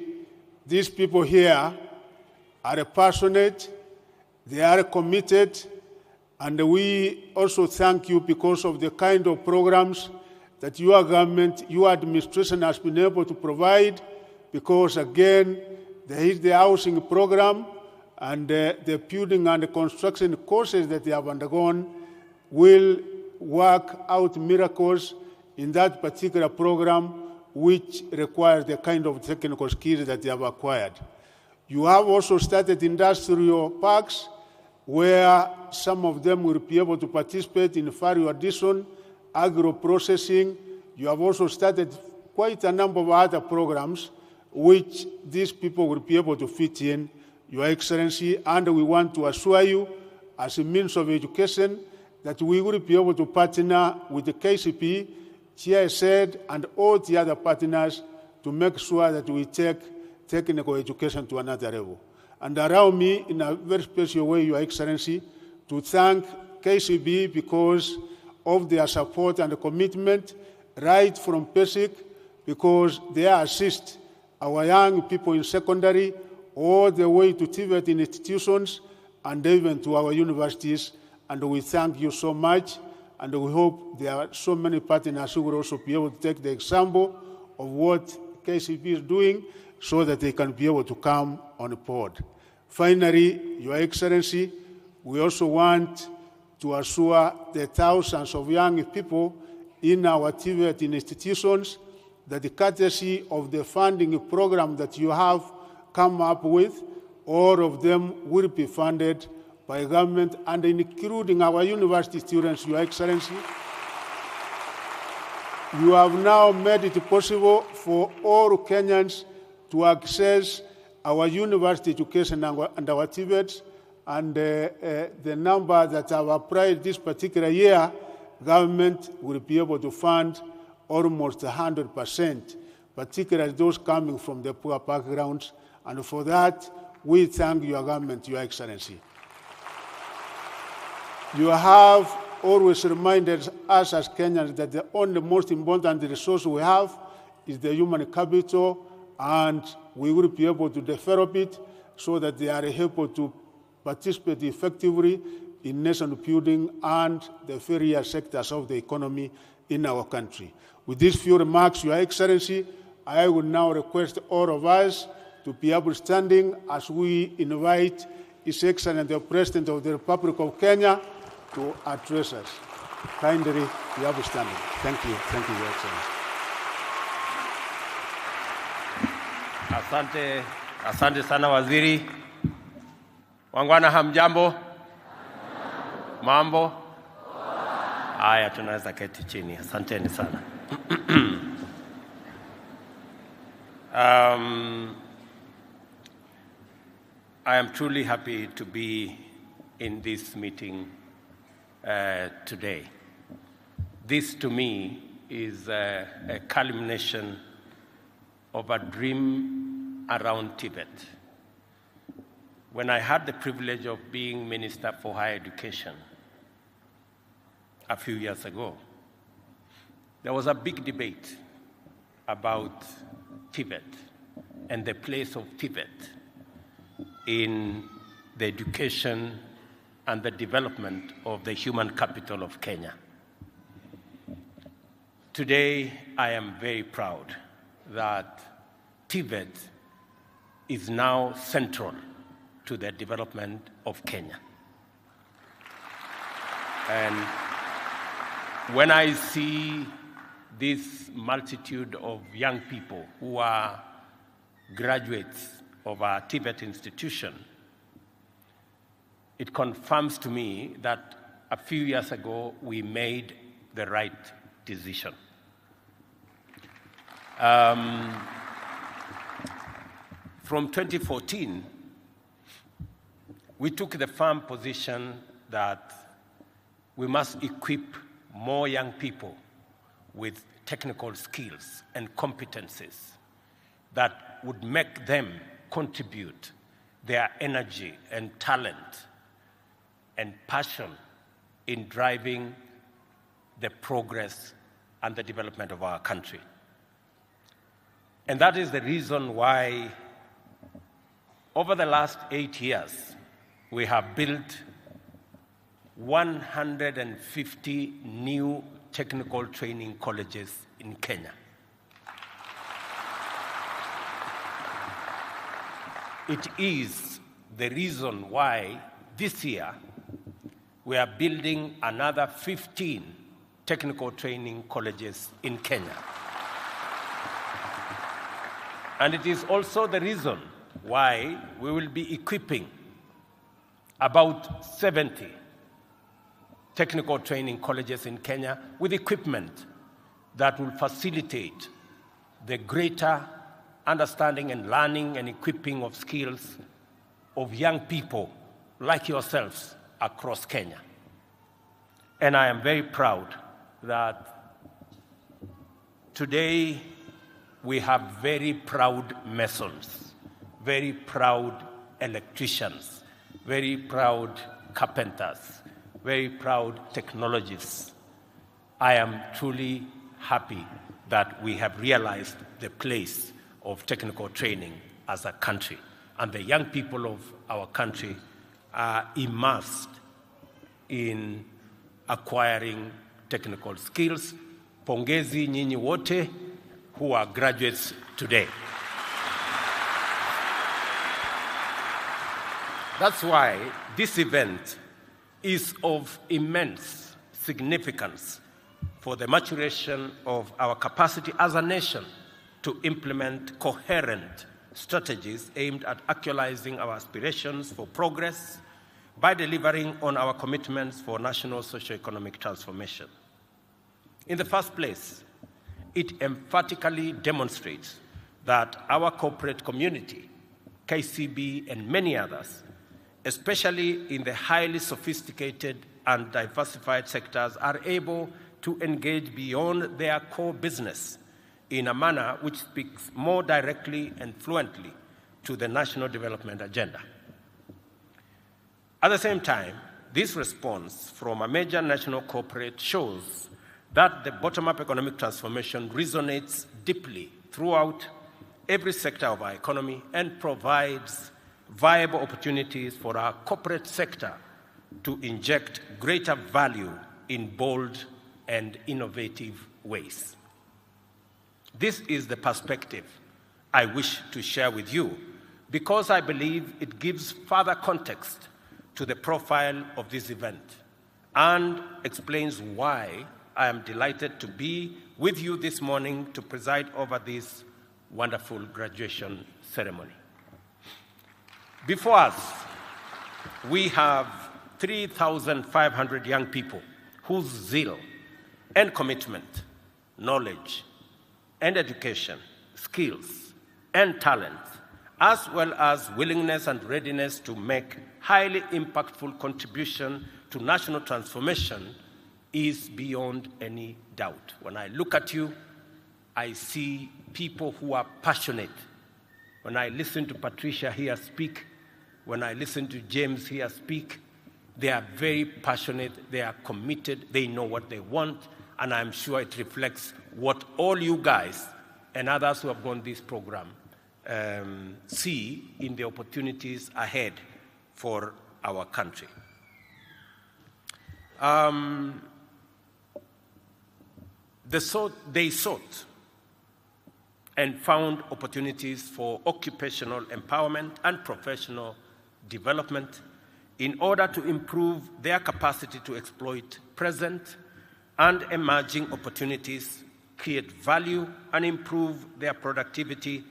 these people here are passionate, they are committed, and we also thank you because of the kind of programs that your government, your administration has been able to provide, because again, there is the housing program, and the building and construction courses that they have undergone will work out miracles in that particular program, which requires the kind of technical skills that they have acquired. You have also started industrial parks, where some of them will be able to participate in value addition, agro-processing. You have also started quite a number of other programs which these people will be able to fit in, Your Excellency, and we want to assure you, as a means of education, that we will be able to partner with the KCP, GIZ, and all the other partners to make sure that we take technical education to another level. And allow me, in a very special way, Your Excellency, to thank KCB because of their support and commitment right from basic, because they assist our young people in secondary all the way to TVET institutions and even to our universities. And we thank you so much, and we hope there are so many partners who will also be able to take the example of what KCB is doing so that they can be able to come on board. Finally, Your Excellency, we also want to assure the thousands of young people in our TVET institutions that the courtesy of the funding program that you have come up with, all of them will be funded by government, and including our university students, Your Excellency. You have now made it possible for all Kenyans to access our university education and our TVETs, and the number that have applied this particular year, government will be able to fund almost 100%, particularly those coming from the poor backgrounds. And for that, we thank your government, Your Excellency. You have always reminded us as Kenyans that the only most important resource we have is the human capital, and we will be able to develop it so that they are able to participate effectively in nation building and the various sectors of the economy in our country. With these few remarks, Your Excellency, I will now request all of us to be upstanding as we invite His Excellency the President of the Republic of Kenya to address us. Kindly be upstanding. Thank you, Your Excellency. Asante sana waziri. Wangwana hamjambo? Mambo? Haya, tunaweza keti chini. Asanteni sana. I am truly happy to be in this meeting today. This to me is a culmination of a dream around Tibet. When I had the privilege of being Minister for Higher Education a few years ago, there was a big debate about Tibet and the place of Tibet in the education and the development of the human capital of Kenya. Today, I am very proud that TVET is now central to the development of Kenya. And when I see this multitude of young people who are graduates of our TVET institution, it confirms to me that a few years ago we made the right decision. From 2014, we took the firm position that we must equip more young people with technical skills and competencies that would make them contribute their energy and talent and passion in driving the progress and the development of our country. And that is the reason why over the last 8 years, we have built 150 new technical training colleges in Kenya. It is the reason why this year we are building another 15 technical training colleges in Kenya. And it is also the reason why we will be equipping about 70 technical training colleges in Kenya with equipment that will facilitate the greater understanding and learning and equipping of skills of young people like yourselves across Kenya. And I am very proud that today we have very proud masons, very proud electricians, very proud carpenters, very proud technologists. I am truly happy that we have realized the place of technical training as a country, and the young people of our country are immersed in acquiring technical skills. Pongezi nyinyi wote who are graduates today. That's why this event is of immense significance for the maturation of our capacity as a nation to implement coherent strategies aimed at actualizing our aspirations for progress by delivering on our commitments for national socio-economic transformation. In the first place, it emphatically demonstrates that our corporate community, KCB and many others, especially in the highly sophisticated and diversified sectors, are able to engage beyond their core business in a manner which speaks more directly and fluently to the national development agenda. At the same time, this response from a major national corporate shows that the bottom-up economic transformation resonates deeply throughout every sector of our economy and provides viable opportunities for our corporate sector to inject greater value in bold and innovative ways. This is the perspective I wish to share with you because I believe it gives further context to the profile of this event and explains why I am delighted to be with you this morning to preside over this wonderful graduation ceremony. Before us, we have 3,500 young people whose zeal and commitment, knowledge and education, skills and talent, as well as willingness and readiness to make highly impactful contribution to national transformation is beyond any doubt. When I look at you, I see people who are passionate. When I listen to Patricia here speak, when I listen to James here speak, they are very passionate, they are committed, they know what they want, and I'm sure it reflects what all you guys and others who have gone this program see in the opportunities ahead for our country. they sought and found opportunities for occupational empowerment and professional development in order to improve their capacity to exploit present and emerging opportunities, create value, and improve their productivity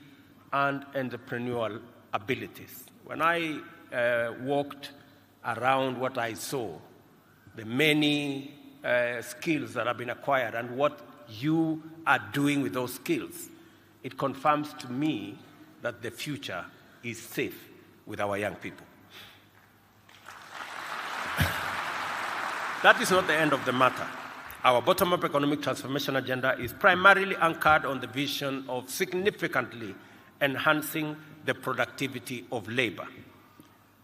and entrepreneurial abilities. When I walked around what I saw, the many skills that have been acquired and what you are doing with those skills, it confirms to me that the future is safe with our young people. That is not the end of the matter. Our bottom-up economic transformation agenda is primarily anchored on the vision of significantly enhancing the productivity of labor.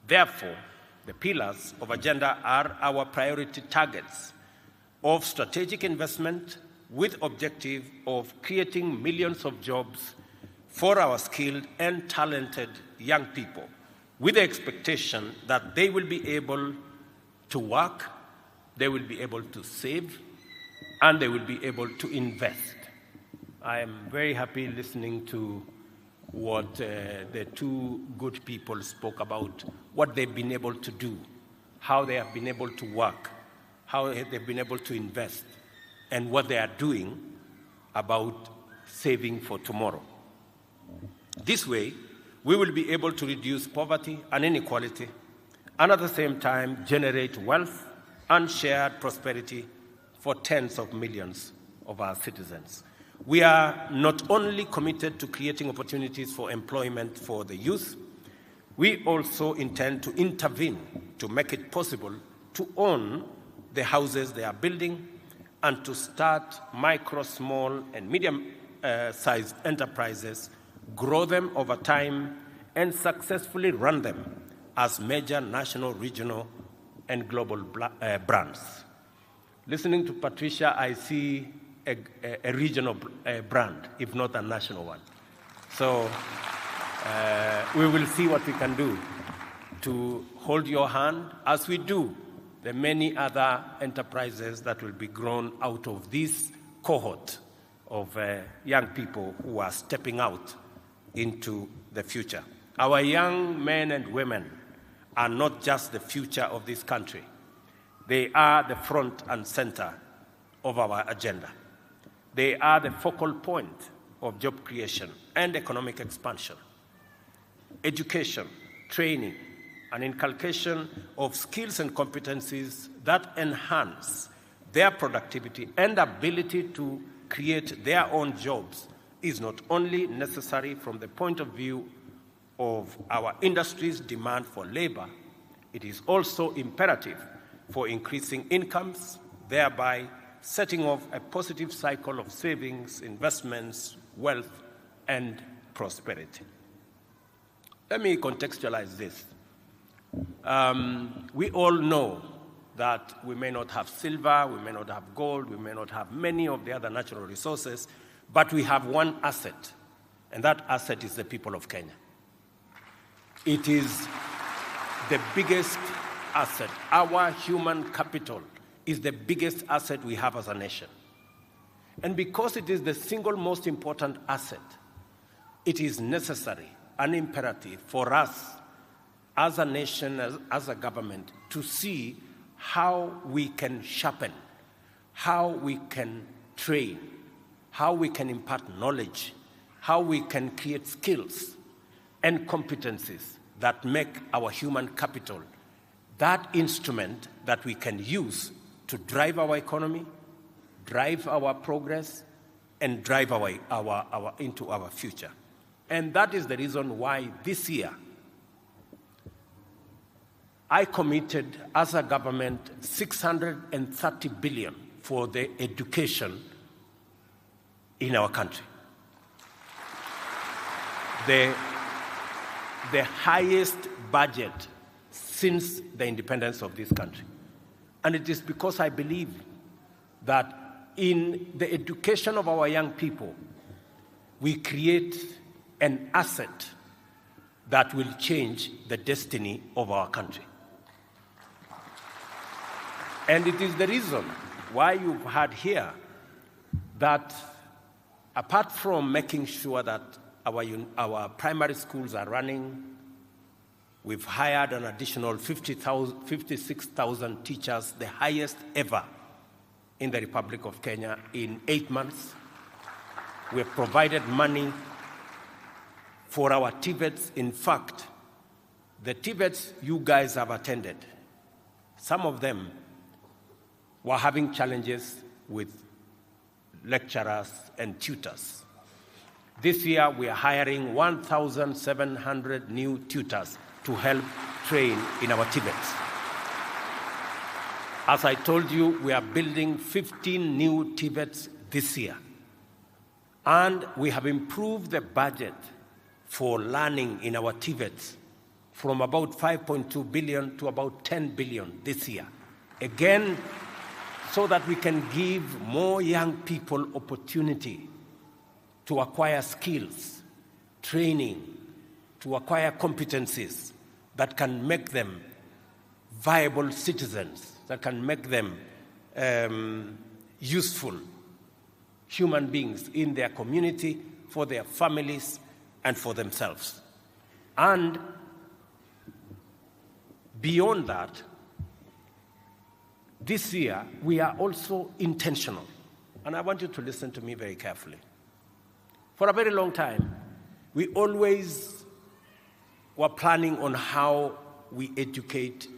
Therefore, the pillars of agenda are our priority targets of strategic investment with objective of creating millions of jobs for our skilled and talented young people, with the expectation that they will be able to work, they will be able to save, and they will be able to invest. I am very happy listening to what the two good people spoke about, what they've been able to do, how they have been able to work, how they've been able to invest, and what they are doing about saving for tomorrow. This way, we will be able to reduce poverty and inequality, and at the same time generate wealth and shared prosperity for tens of millions of our citizens. We are not only committed to creating opportunities for employment for the youth, we also intend to intervene to make it possible to own the houses they are building and to start micro, small, and medium-sized enterprises, grow them over time, and successfully run them as major national, regional, and global brands. Listening to Patricia, I see a regional brand, if not a national one. So we will see what we can do to hold your hand as we do the many other enterprises that will be grown out of this cohort of young people who are stepping out into the future. Our young men and women are not just the future of this country. They are the front and center of our agenda. They are the focal point of job creation and economic expansion. Education, training, and inculcation of skills and competencies that enhance their productivity and ability to create their own jobs is not only necessary from the point of view of our industry's demand for labor, it is also imperative for increasing incomes, thereby setting off a positive cycle of savings, investments, wealth, and prosperity. Let me contextualize this. We all know that we may not have silver, we may not have gold, we may not have many of the other natural resources, but we have one asset, and that asset is the people of Kenya. It is the biggest asset. Our human capital is the biggest asset we have as a nation. And because it is the single most important asset, it is necessary and imperative for us as a nation, as a government, to see how we can sharpen, how we can train, how we can impart knowledge, how we can create skills and competencies that make our human capital that instrument that we can use to drive our economy, drive our progress, and drive into our future. And that is the reason why this year I committed as a government 630 billion for the education in our country. The highest budget since the independence of this country. And it is because I believe that in the education of our young people, we create an asset that will change the destiny of our country. And it is the reason why you've had here that apart from making sure that our primary schools are running, we've hired an additional 56,000 teachers, the highest ever in the Republic of Kenya in 8 months. We have provided money for our TVETs. In fact, the TVETs you guys have attended, some of them were having challenges with lecturers and tutors. This year, we are hiring 1,700 new tutors to help train in our TVETs. As I told you, we are building 15 new TVETs this year. And we have improved the budget for learning in our TVETs from about 5.2 billion to about 10 billion this year. Again, so that we can give more young people opportunity to acquire skills, training, to acquire competencies that can make them viable citizens, that can make them useful human beings in their community, for their families, and for themselves. And beyond that, this year, we are also intentional. And I want you to listen to me very carefully. For a very long time, we always were planning on how we educate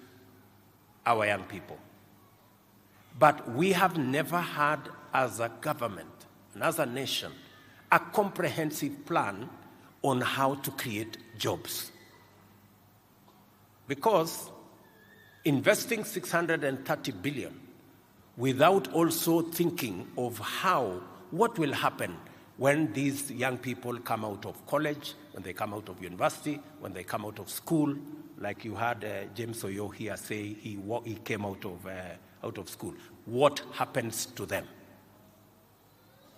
our young people. But we have never had, as a government and as a nation, a comprehensive plan on how to create jobs. Because investing 630 billion without also thinking of what will happen when these young people come out of college, when they come out of university, when they come out of school, like you had James Oyo here say he came out of school. What happens to them?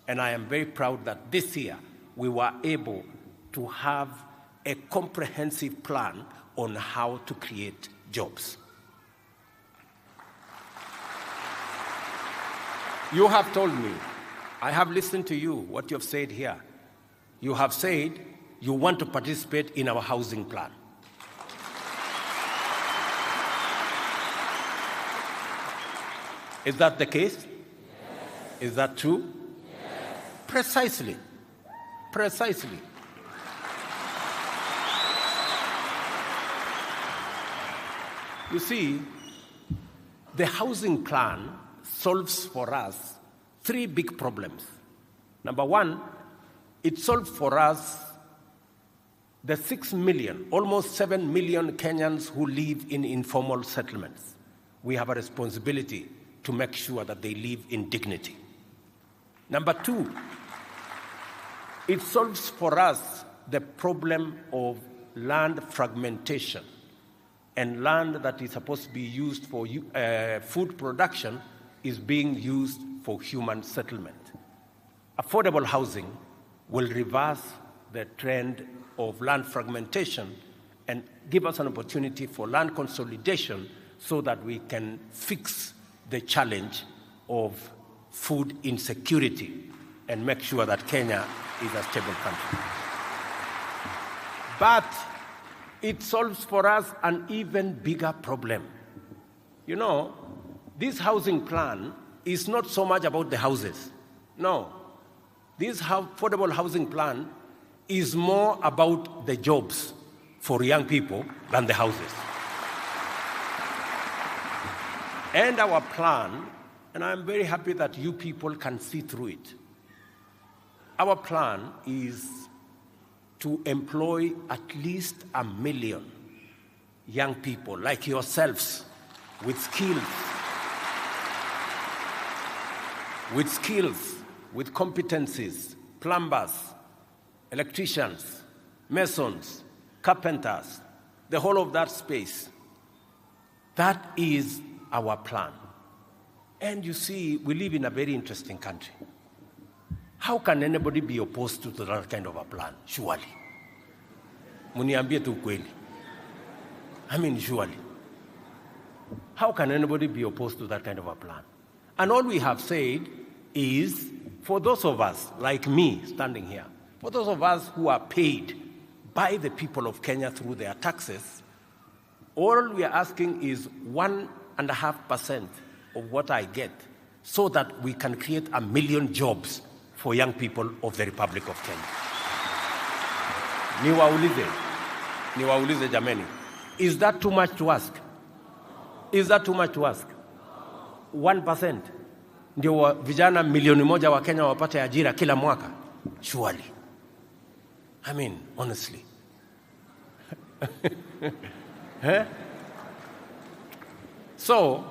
And I am very proud that this year we were able to have a comprehensive plan on how to create jobs. You have told me, I have listened to you, what you have said here. You have said you want to participate in our housing plan. Is that the case? Yes. Is that true? Yes. Precisely. Precisely. You see, the housing plan solves for us 3 big problems. Number one, it solves for us the 6 million, almost 7 million Kenyans who live in informal settlements. We have a responsibility to make sure that they live in dignity. Number two, it solves for us the problem of land fragmentation and land that is supposed to be used for food production is being used for human settlement. Affordable housing will reverse the trend of land fragmentation and give us an opportunity for land consolidation so that we can fix the challenge of food insecurity and make sure that Kenya is a stable country. But it solves for us an even bigger problem. You know, this housing plan is not so much about the houses. No. This affordable housing plan is more about the jobs for young people than the houses. And our plan, and I'm very happy that you people can see through it, our plan is to employ at least 1 million young people like yourselves with skills, with competencies, plumbers, electricians, masons, carpenters, the whole of that space. That is our plan. And you see, we live in a very interesting country. How can anybody be opposed to that kind of a plan? Surely. Muniambie tu kweli. I mean, surely. How can anybody be opposed to that kind of a plan? And all we have said is for those of us, like me standing here, for those of us who are paid by the people of Kenya through their taxes, all we are asking is 1.5% of what I get so that we can create 1 million jobs for young people of the Republic of Kenya. Niwaulize jameni, is that too much to ask? Is that too much to ask? 1% ndio vijana 1,000,000 wa Kenya wapate ajira kila mwaka? Surely. I mean, honestly. Huh? So,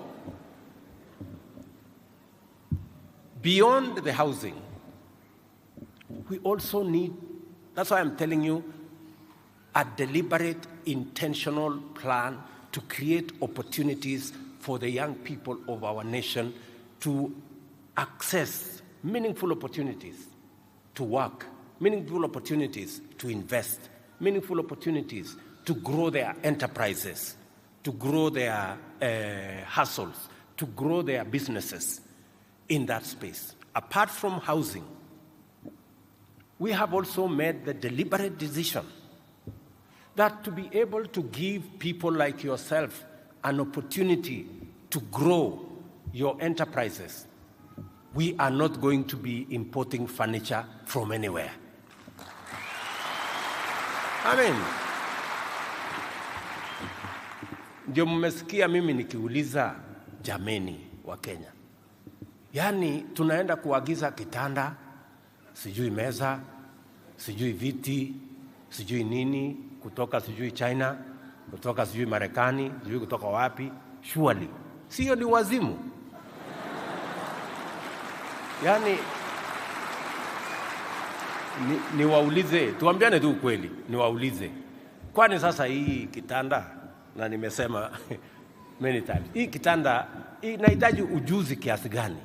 beyond the housing, we also need, that's why I'm telling you, a deliberate, intentional plan to create opportunities for the young people of our nation to access meaningful opportunities to work, meaningful opportunities to invest, meaningful opportunities to grow their enterprises, to grow their hustles, to grow their businesses in that space. Apart from housing, we have also made the deliberate decision that to be able to give people like yourself an opportunity to grow your enterprises, we are not going to be importing furniture from anywhere. I mean, ndio mmesikia mimi nikiuliza jameni wa Kenya. Yani tunaenda kuagiza kitanda, sijui meza, sijui viti, sijui nini, kutoka sijui China, kutoka sijui Marekani, sijui kutoka wapi, surely. Sio ni wazimu. Yani niwaulize, tuambiane tu ukweli, niwaulize. Kwani sasa hii kitanda, na nimesema many times, hii kitanda inahitaji ujuzi kiasi gani?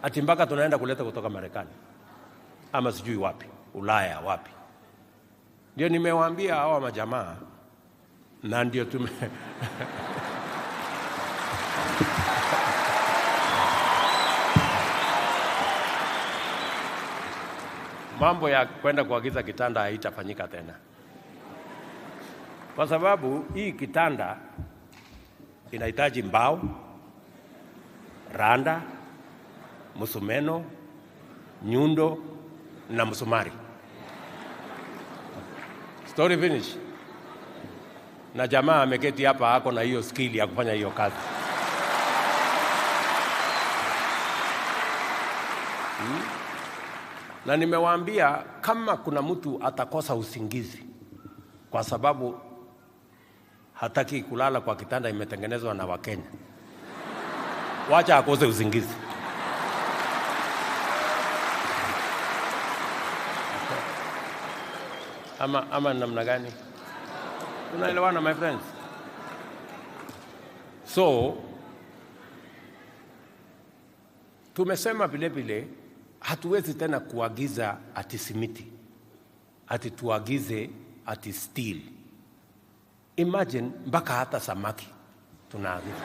Ati mpaka tunaenda kuleta kutoka Marekani ama sijui wapi, Ulaya wapi. Ndio nimewaambia hawa majamaa, na ndio mambo ya kwenda kuagiza kitanda haitafanyika tena. Kwa sababu hii kitanda inahitaji mbao, randa, musumeno, nyundo na msumari. Story finish. Na jamaa ameketi hapa hako na hiyo skill ya kufanya hiyo kazi. Na nimewaambia kama kuna mtu atakosa usingizi kwa sababu hataki kulala kwa kitanda imetengenezwa na Wakenya, wacha akose usingizi. Ama namna gani? Unaelewana my friends? So tumesema vile vile hatuwezi tena kuagiza ati simiti, ati tuagize ati steel. Imagine mpaka hata samaki tunaagiza.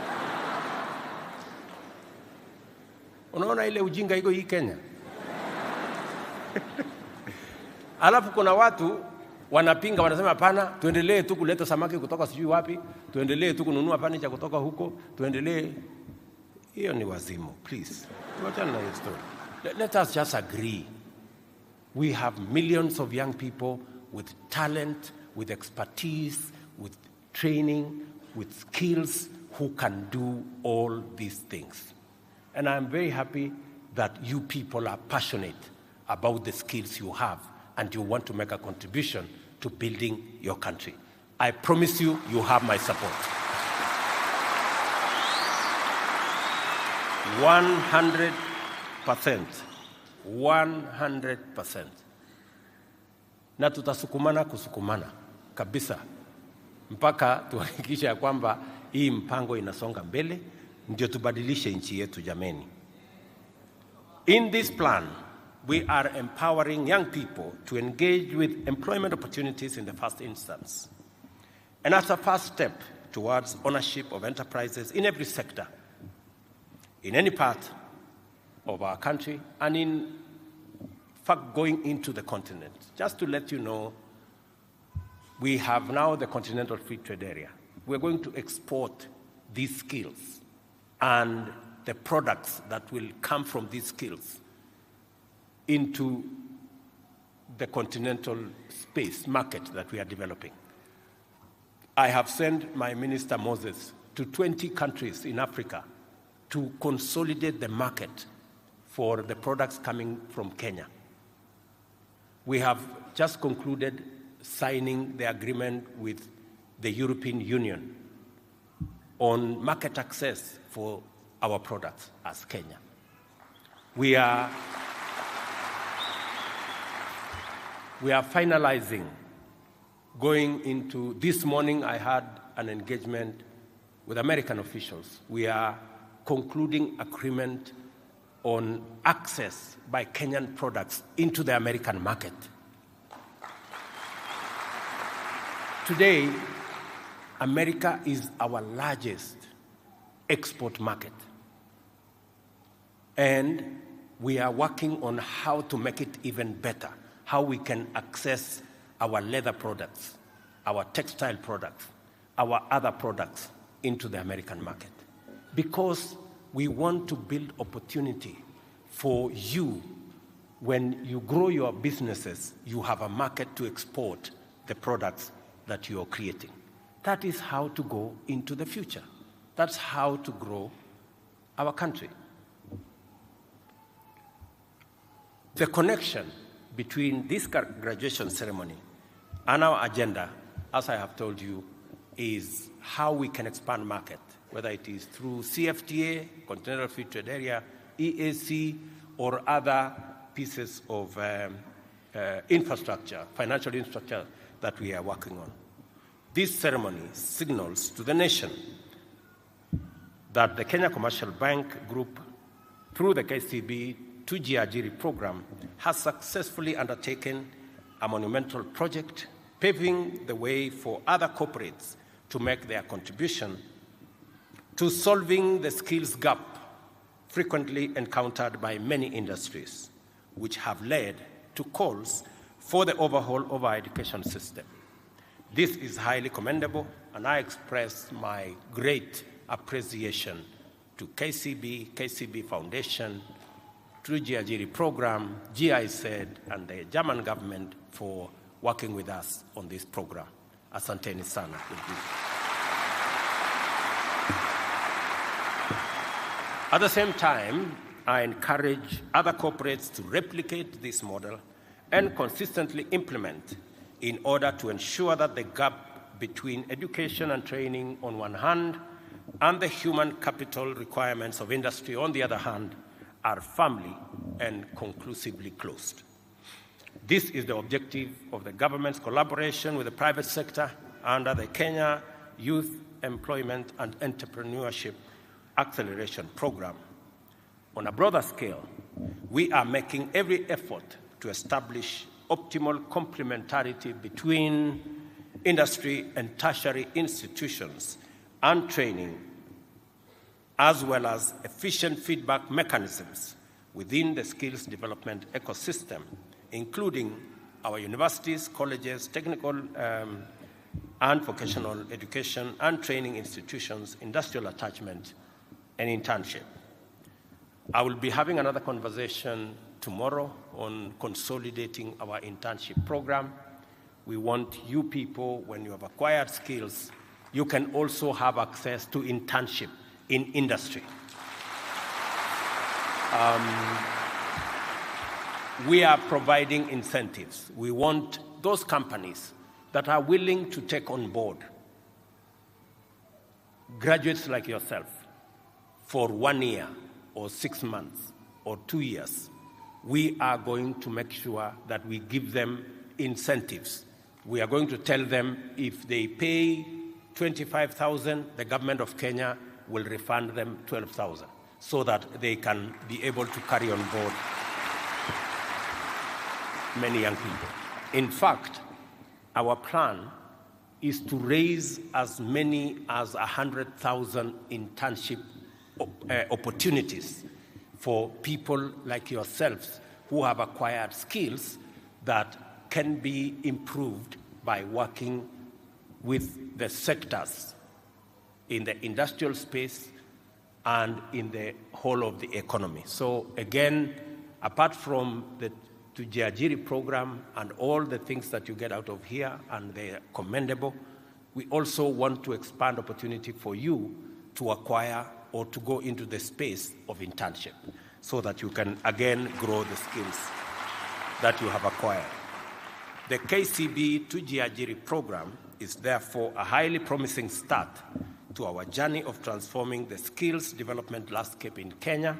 Unaona ile ujinga iko hii Kenya? Alafu kuna watu wanapinga, wanasema hapana, tuendelee tu kuleta samaki kutoka sijui wapi, tuendelee tu kununua furniture kutoka huko, tuendelee. Hiyo ni wazimu, please. Tuachane na hiyo story. Let us just agree. We have millions of young people with talent, with expertise, with training, with skills who can do all these things. And I'm very happy that you people are passionate about the skills you have and you want to make a contribution to building your country. I promise you, you have my support. 100%. 100%. Na tutasukumana kusukumana kabisa mpaka tuhakikishe ya kwamba hii mpango inasonga mbele, ndio tubadilishe nchi yetu jameni. In this plan, we are empowering young people to engage with employment opportunities in the first instance. And as a first step towards ownership of enterprises in every sector, in any part of our country, and in fact going into the continent. Just to let you know, we have now the Continental Free Trade Area. We're going to export these skills and the products that will come from these skills into the continental space market that we are developing. I have sent my Minister Moses to 20 countries in Africa to consolidate the market for the products coming from Kenya. We have just concluded signing the agreement with the European Union on market access for our products as Kenya. We are finalizing, going into this morning. I had an engagement with American officials. We are concluding agreement on access by Kenyan products into the American market. Today, America is our largest export market. And we are working on how to make it even better, how we can access our leather products, our textile products, our other products into the American market. Because we want to build opportunity for you. When you grow your businesses, you have a market to export the products that you are creating. That is how to go into the future. That's how to grow our country. The connection between this graduation ceremony and our agenda, as I have told you, is how we can expand market, whether it is through CFTA, Continental Free Trade Area, EAC, or other pieces of infrastructure, financial infrastructure that we are working on. This ceremony signals to the nation that the Kenya Commercial Bank Group, through the KCB 2Jiajiri program, has successfully undertaken a monumental project, paving the way for other corporates to make their contribution to solving the skills gap frequently encountered by many industries, which have led to calls for the overhaul of our education system. This is highly commendable, and I express my great appreciation to KCB Foundation, 2Jiajiri program, GIZ, and the German government for working with us on this program. Asanteni sana. At the same time, I encourage other corporates to replicate this model and consistently implement in order to ensure that the gap between education and training on one hand and the human capital requirements of industry on the other hand are firmly and conclusively closed. This is the objective of the government's collaboration with the private sector under the Kenya Youth Employment and Entrepreneurship Acceleration Program. On a broader scale, we are making every effort to establish optimal complementarity between industry and tertiary institutions and training, as well as efficient feedback mechanisms within the skills development ecosystem, including our universities, colleges, technical and vocational education and training institutions, industrial attachment, and internship. I will be having another conversation tomorrow on consolidating our internship program. We want you people, when you have acquired skills, you can also have access to internship in industry. We are providing incentives. We want those companies that are willing to take on board graduates like yourself for 1 year or 6 months or 2 years. We are going to make sure that we give them incentives. We are going to tell them if they pay 25,000, the government of Kenya will refund them 12,000 so that they can be able to carry on board many young people. In fact, our plan is to raise as many as 100,000 internship opportunities for people like yourselves who have acquired skills that can be improved by working with the sectors in the industrial space and in the whole of the economy. So again, apart from the 2Jiajiri program and all the things that you get out of here, and they're commendable, we also want to expand opportunity for you to acquire or to go into the space of internship so that you can again grow the skills that you have acquired. The KCB 2Jiajiri program is therefore a highly promising start to our journey of transforming the skills development landscape in Kenya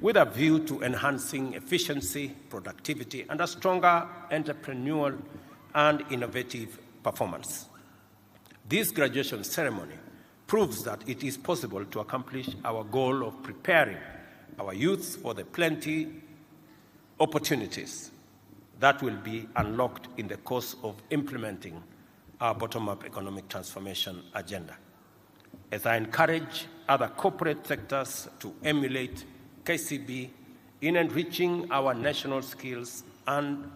with a view to enhancing efficiency, productivity, and a stronger entrepreneurial and innovative performance. This graduation ceremony proves that it is possible to accomplish our goal of preparing our youth for the plenty opportunities that will be unlocked in the course of implementing our bottom-up economic transformation agenda. As I encourage other corporate sectors to emulate KCB in enriching our national skills and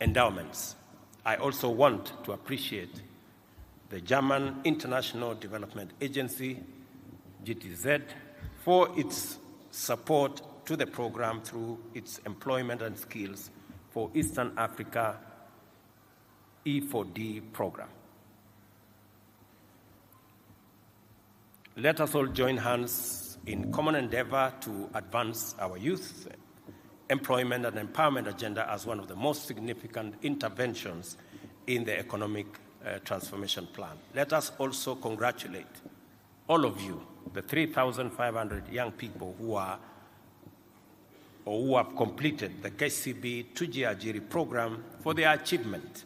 endowments, I also want to appreciate the German International Development Agency, GIZ, for its support to the program through its employment and skills for Eastern Africa E4D program. Let us all join hands in common endeavor to advance our youth employment and empowerment agenda as one of the most significant interventions in the economic transformation plan. Let us also congratulate all of you, the 3,500 young people who are or who have completed the KCB 2Jiajiri program for their achievement,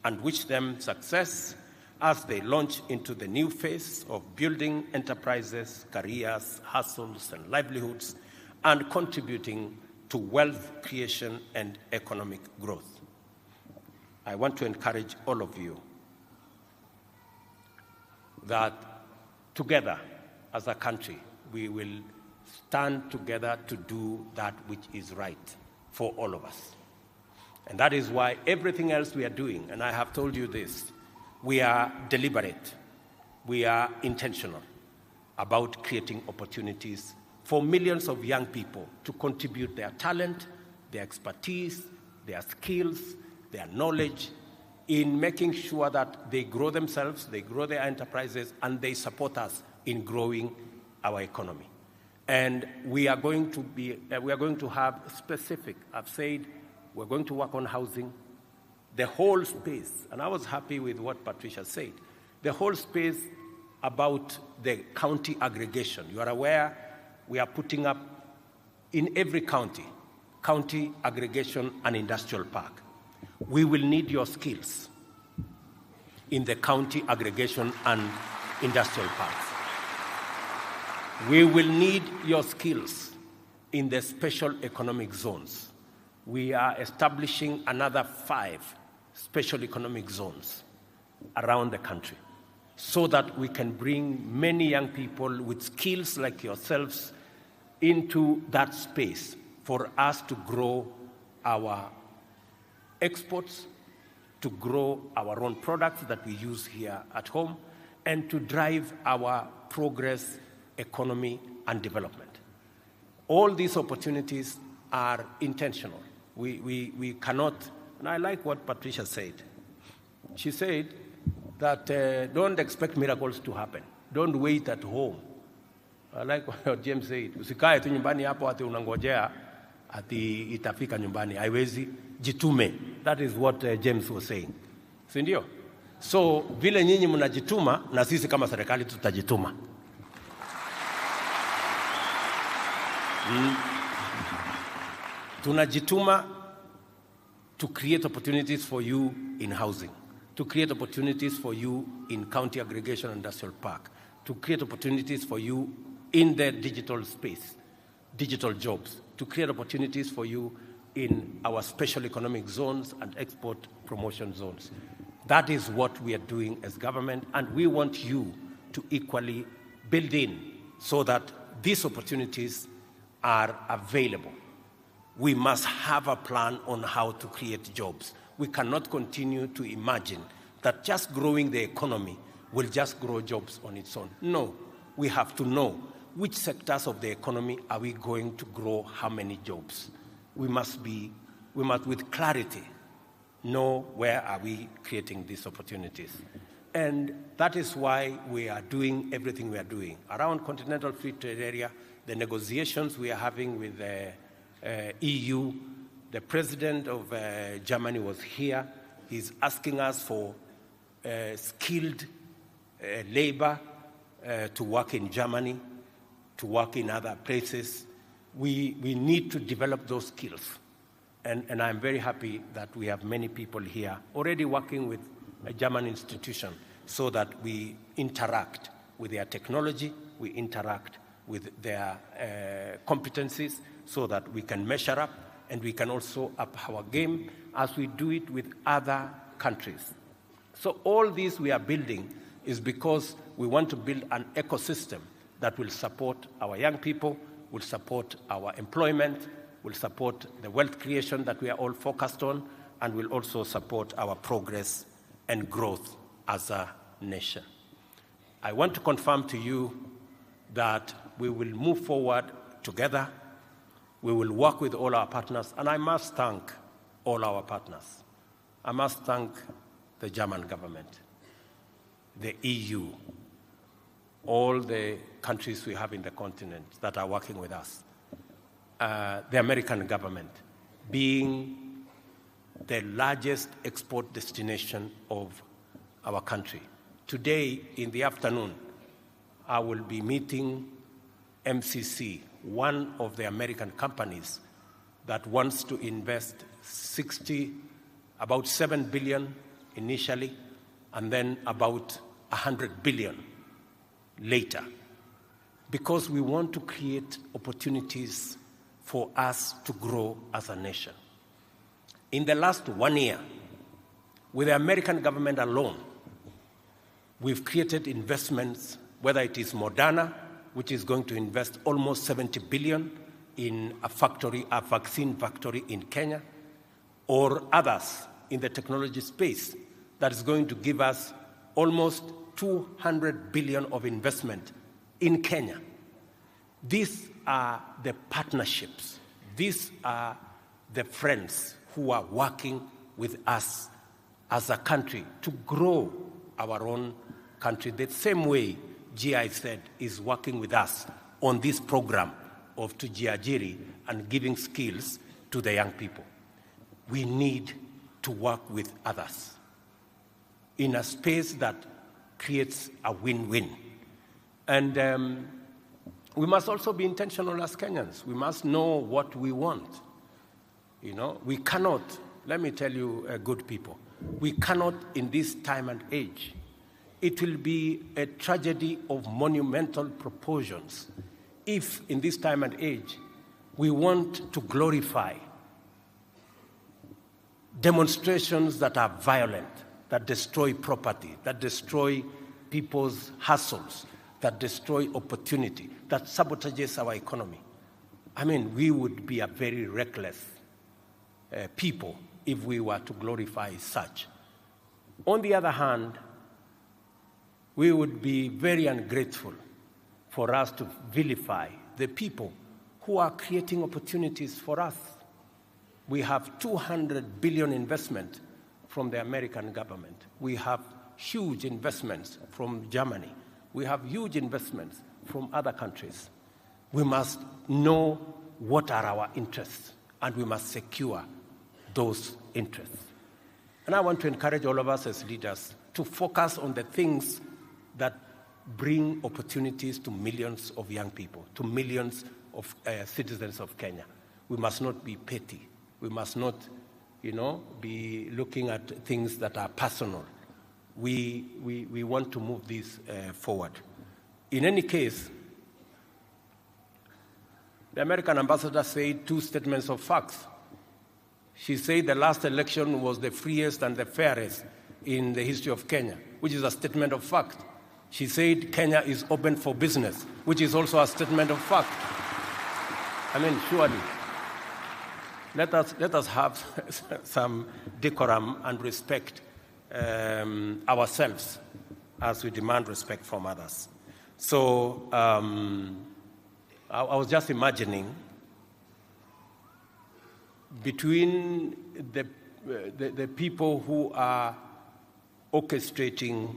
and wish them success as they launch into the new phase of building enterprises, careers, hustles, and livelihoods, and contributing to wealth creation and economic growth. I want to encourage all of you that together as a country, we will stand together to do that which is right for all of us. And that is why everything else we are doing, and I have told you this, we are deliberate, we are intentional about creating opportunities for millions of young people to contribute their talent, their expertise, their skills, their knowledge in making sure that they grow themselves, they grow their enterprises, and they support us in growing our economy. And we are going to have specific, I've said, we're going to work on housing, the whole space, and I was happy with what Patricia said, the whole space about the county aggregation. You are aware we are putting up in every county aggregation and industrial park. We will need your skills in the county aggregation and industrial parks. We will need your skills in the special economic zones. We are establishing another 5 special economic zones around the country so that we can bring many young people with skills like yourselves into that space for us to grow our exports, to grow our own products that we use here at home, and to drive our progress, economy, and development. All these opportunities are intentional. We cannot, and I like what Patricia said. She said that don't expect miracles to happen. Don't wait at home. I like what James said. Usikae tu nyumbani hapo ati unangojea ati itafika nyumbani. Haiwezi, jitume. That is what James was saying. Si ndio? So vile nyinyi mnajituma na sisi kama serikali tutajituma. Tunajituma to create opportunities for you in housing, to create opportunities for you in county aggregation and industrial park, to create opportunities for you in the digital space, digital jobs, to create opportunities for you in our special economic zones and export promotion zones. That is what we are doing as government, and we want you to equally build in so that these opportunities are available. We must have a plan on how to create jobs. We cannot continue to imagine that just growing the economy will just grow jobs on its own. No, we have to know which sectors of the economy are we going to grow how many jobs. We must with clarity know where are we creating these opportunities. And that is why we are doing everything we are doing. Around Continental Free Trade Area, the negotiations we are having with the EU, the president of Germany was here. He's asking us for skilled labor to work in Germany, to work in other places. We need to develop those skills. And I'm very happy that we have many people here already working with a German institution so that we interact with their technology, we interact with their competencies so that we can measure up and we can also up our game as we do it with other countries. So all this we are building is because we want to build an ecosystem that will support our young people, will support our employment, will support the wealth creation that we are all focused on, and will also support our progress and growth as a nation. I want to confirm to you that we will move forward together. We will work with all our partners, and I must thank all our partners. I must thank the German government, the EU, all the countries we have in the continent that are working with us, the American government, being the largest export destination of our country. Today, in the afternoon, I will be meeting MCC, one of the American companies that wants to invest about $7 billion initially, and then about $100 billion later, because we want to create opportunities for us to grow as a nation. In the last 1 year, with the American government alone, we've created investments, whether it is Moderna, which is going to invest almost $70 billion in a vaccine factory in Kenya, or others in the technology space that is going to give us almost $200 billion of investment in Kenya. These are the partnerships. These are the friends who are working with us as a country to grow our own country, the same way GIZ is working with us on this program of 2Jiajiri and giving skills to the young people. We need to work with others in a space that creates a win-win. And we must also be intentional as Kenyans. We must know what we want. You know, we cannot, let me tell you, good people, we cannot in this time and age. It will be a tragedy of monumental proportions if in this time and age we want to glorify demonstrations that are violent, that destroy property, that destroy people's hustles, that destroy opportunity, that sabotages our economy. I mean, we would be a very reckless people if we were to glorify such. On the other hand, we would be very ungrateful for us to vilify the people who are creating opportunities for us. We have $200 billion investment from the American government. We have huge investments from Germany. We have huge investments from other countries. We must know what are our interests, and we must secure those interests. And I want to encourage all of us as leaders to focus on the things that bring opportunities to millions of young people, to millions of citizens of Kenya. We must not be petty. We must not, be looking at things that are personal. We want to move this forward. In any case, the American ambassador said 2 statements of facts. She said the last election was the freest and the fairest in the history of Kenya, which is a statement of fact. She said Kenya is open for business, which is also a statement of fact. I mean, surely. Let us have some decorum and respect ourselves as we demand respect from others. So I was just imagining between the people who are orchestrating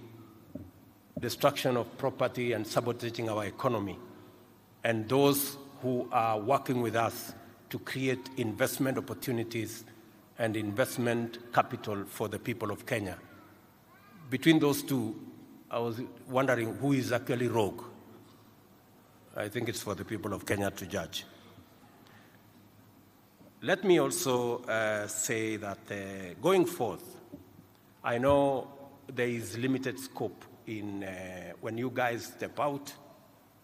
destruction of property and sabotaging our economy, and those who are working with us to create investment opportunities and investment capital for the people of Kenya. Between those two, I was wondering who is actually rogue. I think it's for the people of Kenya to judge. Let me also say that going forth, I know there is limited scope in when you guys step out,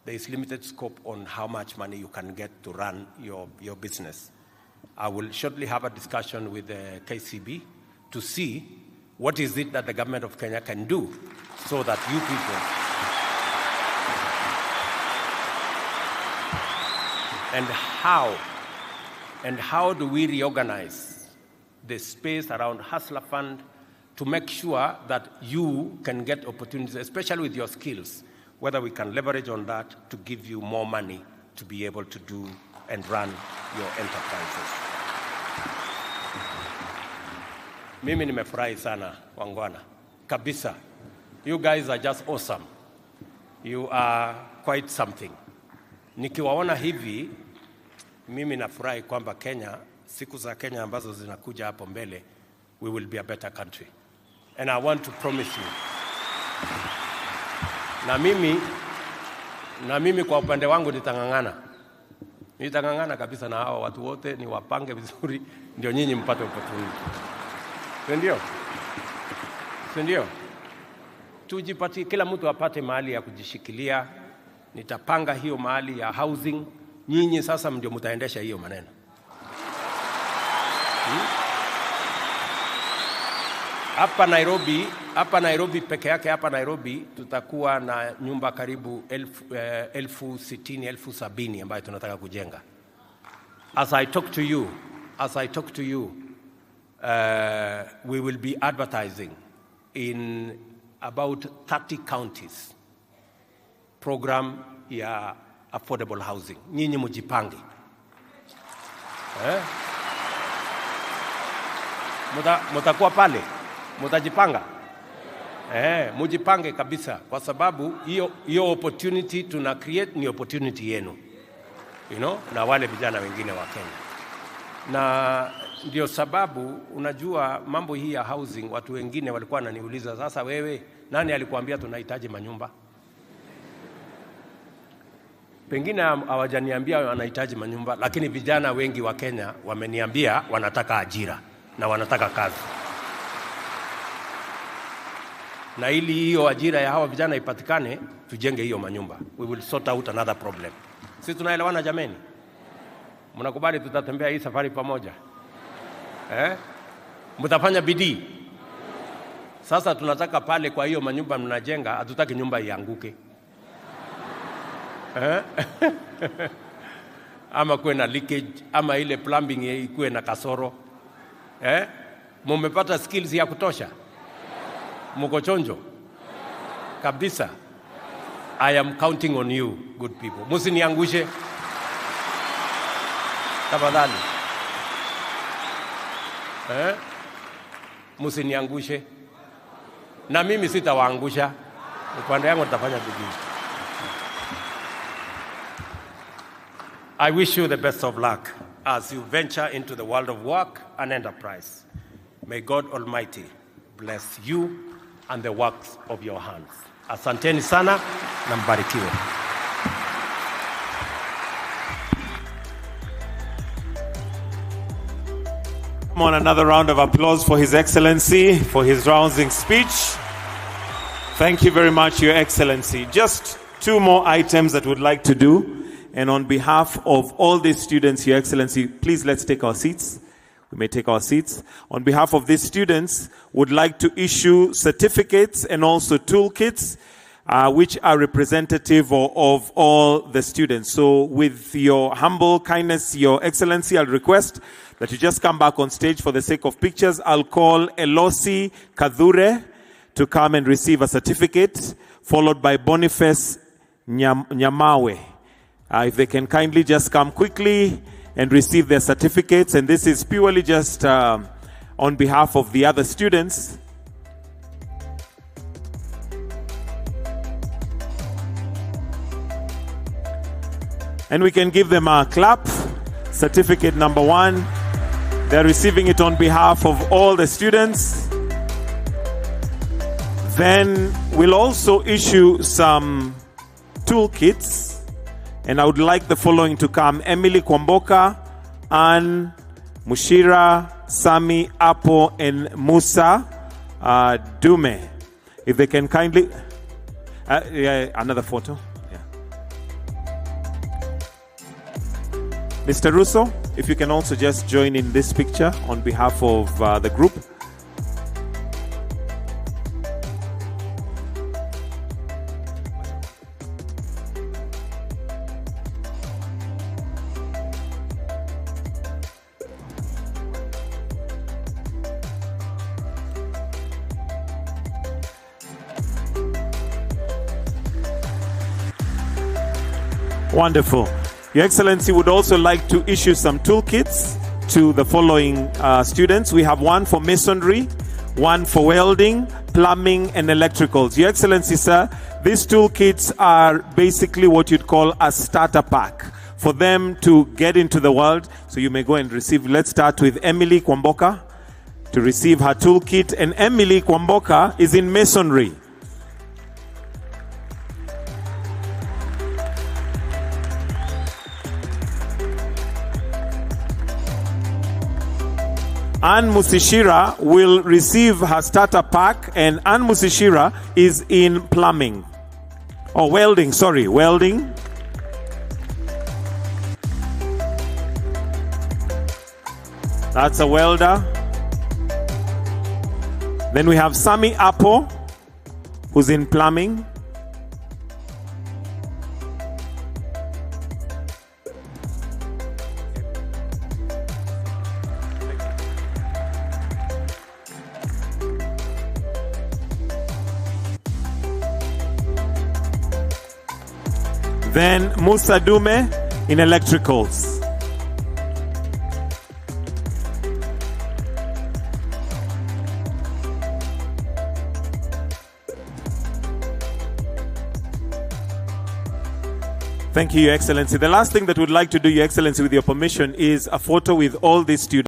there is limited scope on how much money you can get to run your business. I will shortly have a discussion with the KCB to see what is it that the government of Kenya can do so that you people and how do we reorganize the space around Hustler Fund to make sure that you can get opportunities, especially with your skills, whether we can leverage on that to give you more money to be able to do and run your enterprises. Mimi nimefurahi sana, wangwana. Kabisa. You guys are just awesome. You are quite something. Nikiwaona hivi, mimi nafurahi kwamba Kenya, siku za Kenya ambazo zinakuja hapo mbele, we will be a better country. And I want to promise you. Na mimi kwa upande wangu nitangangana. Nitangangana kabisa na hao watu wote, ni wapange vizuri, ndio nyinyi mpate opportunity. Ndio? Tujipatie, kila mtu apate mahali ya kujishikilia. Nitapanga hiyo mahali ya housing. Nyinyi sasa ndio mtaendesha hiyo maneno. Hapa Nairobi peke yake, hapa Nairobi tutakuwa na nyumba karibu 60,000 ambayo tunataka kujenga. As I talk to you, we will be advertising in about 30 counties program ya affordable housing. Nyinyi mujipange. Mutakuwa pale, mutajipanga. Mujipange kabisa, kwa sababu hiyo opportunity tuna create ni opportunity yenu. Na wale vijana wengine wa Kenya. Na ndio sababu unajua mambo hii ya housing, watu wengine walikuwa wananiuliza, sasa wewe nani alikuambia tunahitaji manyumba? Pengine hawajaniambia wanahitaji manyumba, lakini vijana wengi wa Kenya wameniambia wanataka ajira na wanataka kazi. Na ili hiyo ajira ya hawa vijana ipatikane, tujenge hiyo manyumba. We will sort out another problem. Sisi tunaelewana jameni? Mnakubali tutatembea hii safari pamoja? Mtafanya bidii? Sasa tunataka pale kwa hiyo manyumba mnajenga, hatutaki nyumba ianguke. Ama kuwe na leakage, ama ile plumbing ikuwe na kasoro. Mumepata skills ya kutosha? Muko chonjo? Kabisa. I am counting on you, good people. Musiniangushe. Tafadhali. Musiniangushe. Na mimi sitawaangusha. Upande yangu nitafanya bidii. I wish you the best of luck as you venture into the world of work and enterprise. May God Almighty bless you and the works of your hands. Asanteni sana na mbarikiwe. Come on, another round of applause for His Excellency, for his rousing speech. Thank you very much, Your Excellency. Just two more items that we'd like to do. And on behalf of all these students, Your Excellency, please let's take our seats. We may take our seats. On behalf of these students, would like to issue certificates and also toolkits which are representative of all the students. So with your humble kindness, Your Excellency, I'll request that you just come back on stage for the sake of pictures. I'll call Elosi Kadhure to come and receive a certificate, followed by Boniface Nyamawe. If they can kindly just come quickly and receive their certificates. And this is purely just on behalf of the other students. And we can give them a clap. Certificate number 1. They're receiving it on behalf of all the students. Then we'll also issue some toolkits. And I would like the following to come: Emily Kwamboka, Ann Mushira, Sami Apo, and Musa Dume. If they can kindly... another photo. Mr. Russo, if you can also just join in this picture on behalf of the group. Wonderful. Your Excellency would also like to issue some toolkits to the following students. We have one for masonry, one for welding, plumbing, and electricals. Your Excellency, sir, these toolkits are basically what you'd call a starter pack for them to get into the world. So you may go and receive. Let's start with Emily Kwamboka to receive her toolkit. And Emily Kwamboka is in masonry. Ann Musishira will receive her starter pack, and Ann Musishira is in plumbing. Oh, welding, sorry, welding. That's a welder. Then we have Sami Apo, who's in plumbing. Then Musa Dume in electricals. Thank you, Your Excellency. The last thing that we'd like to do, Your Excellency, with your permission, is a photo with all these students.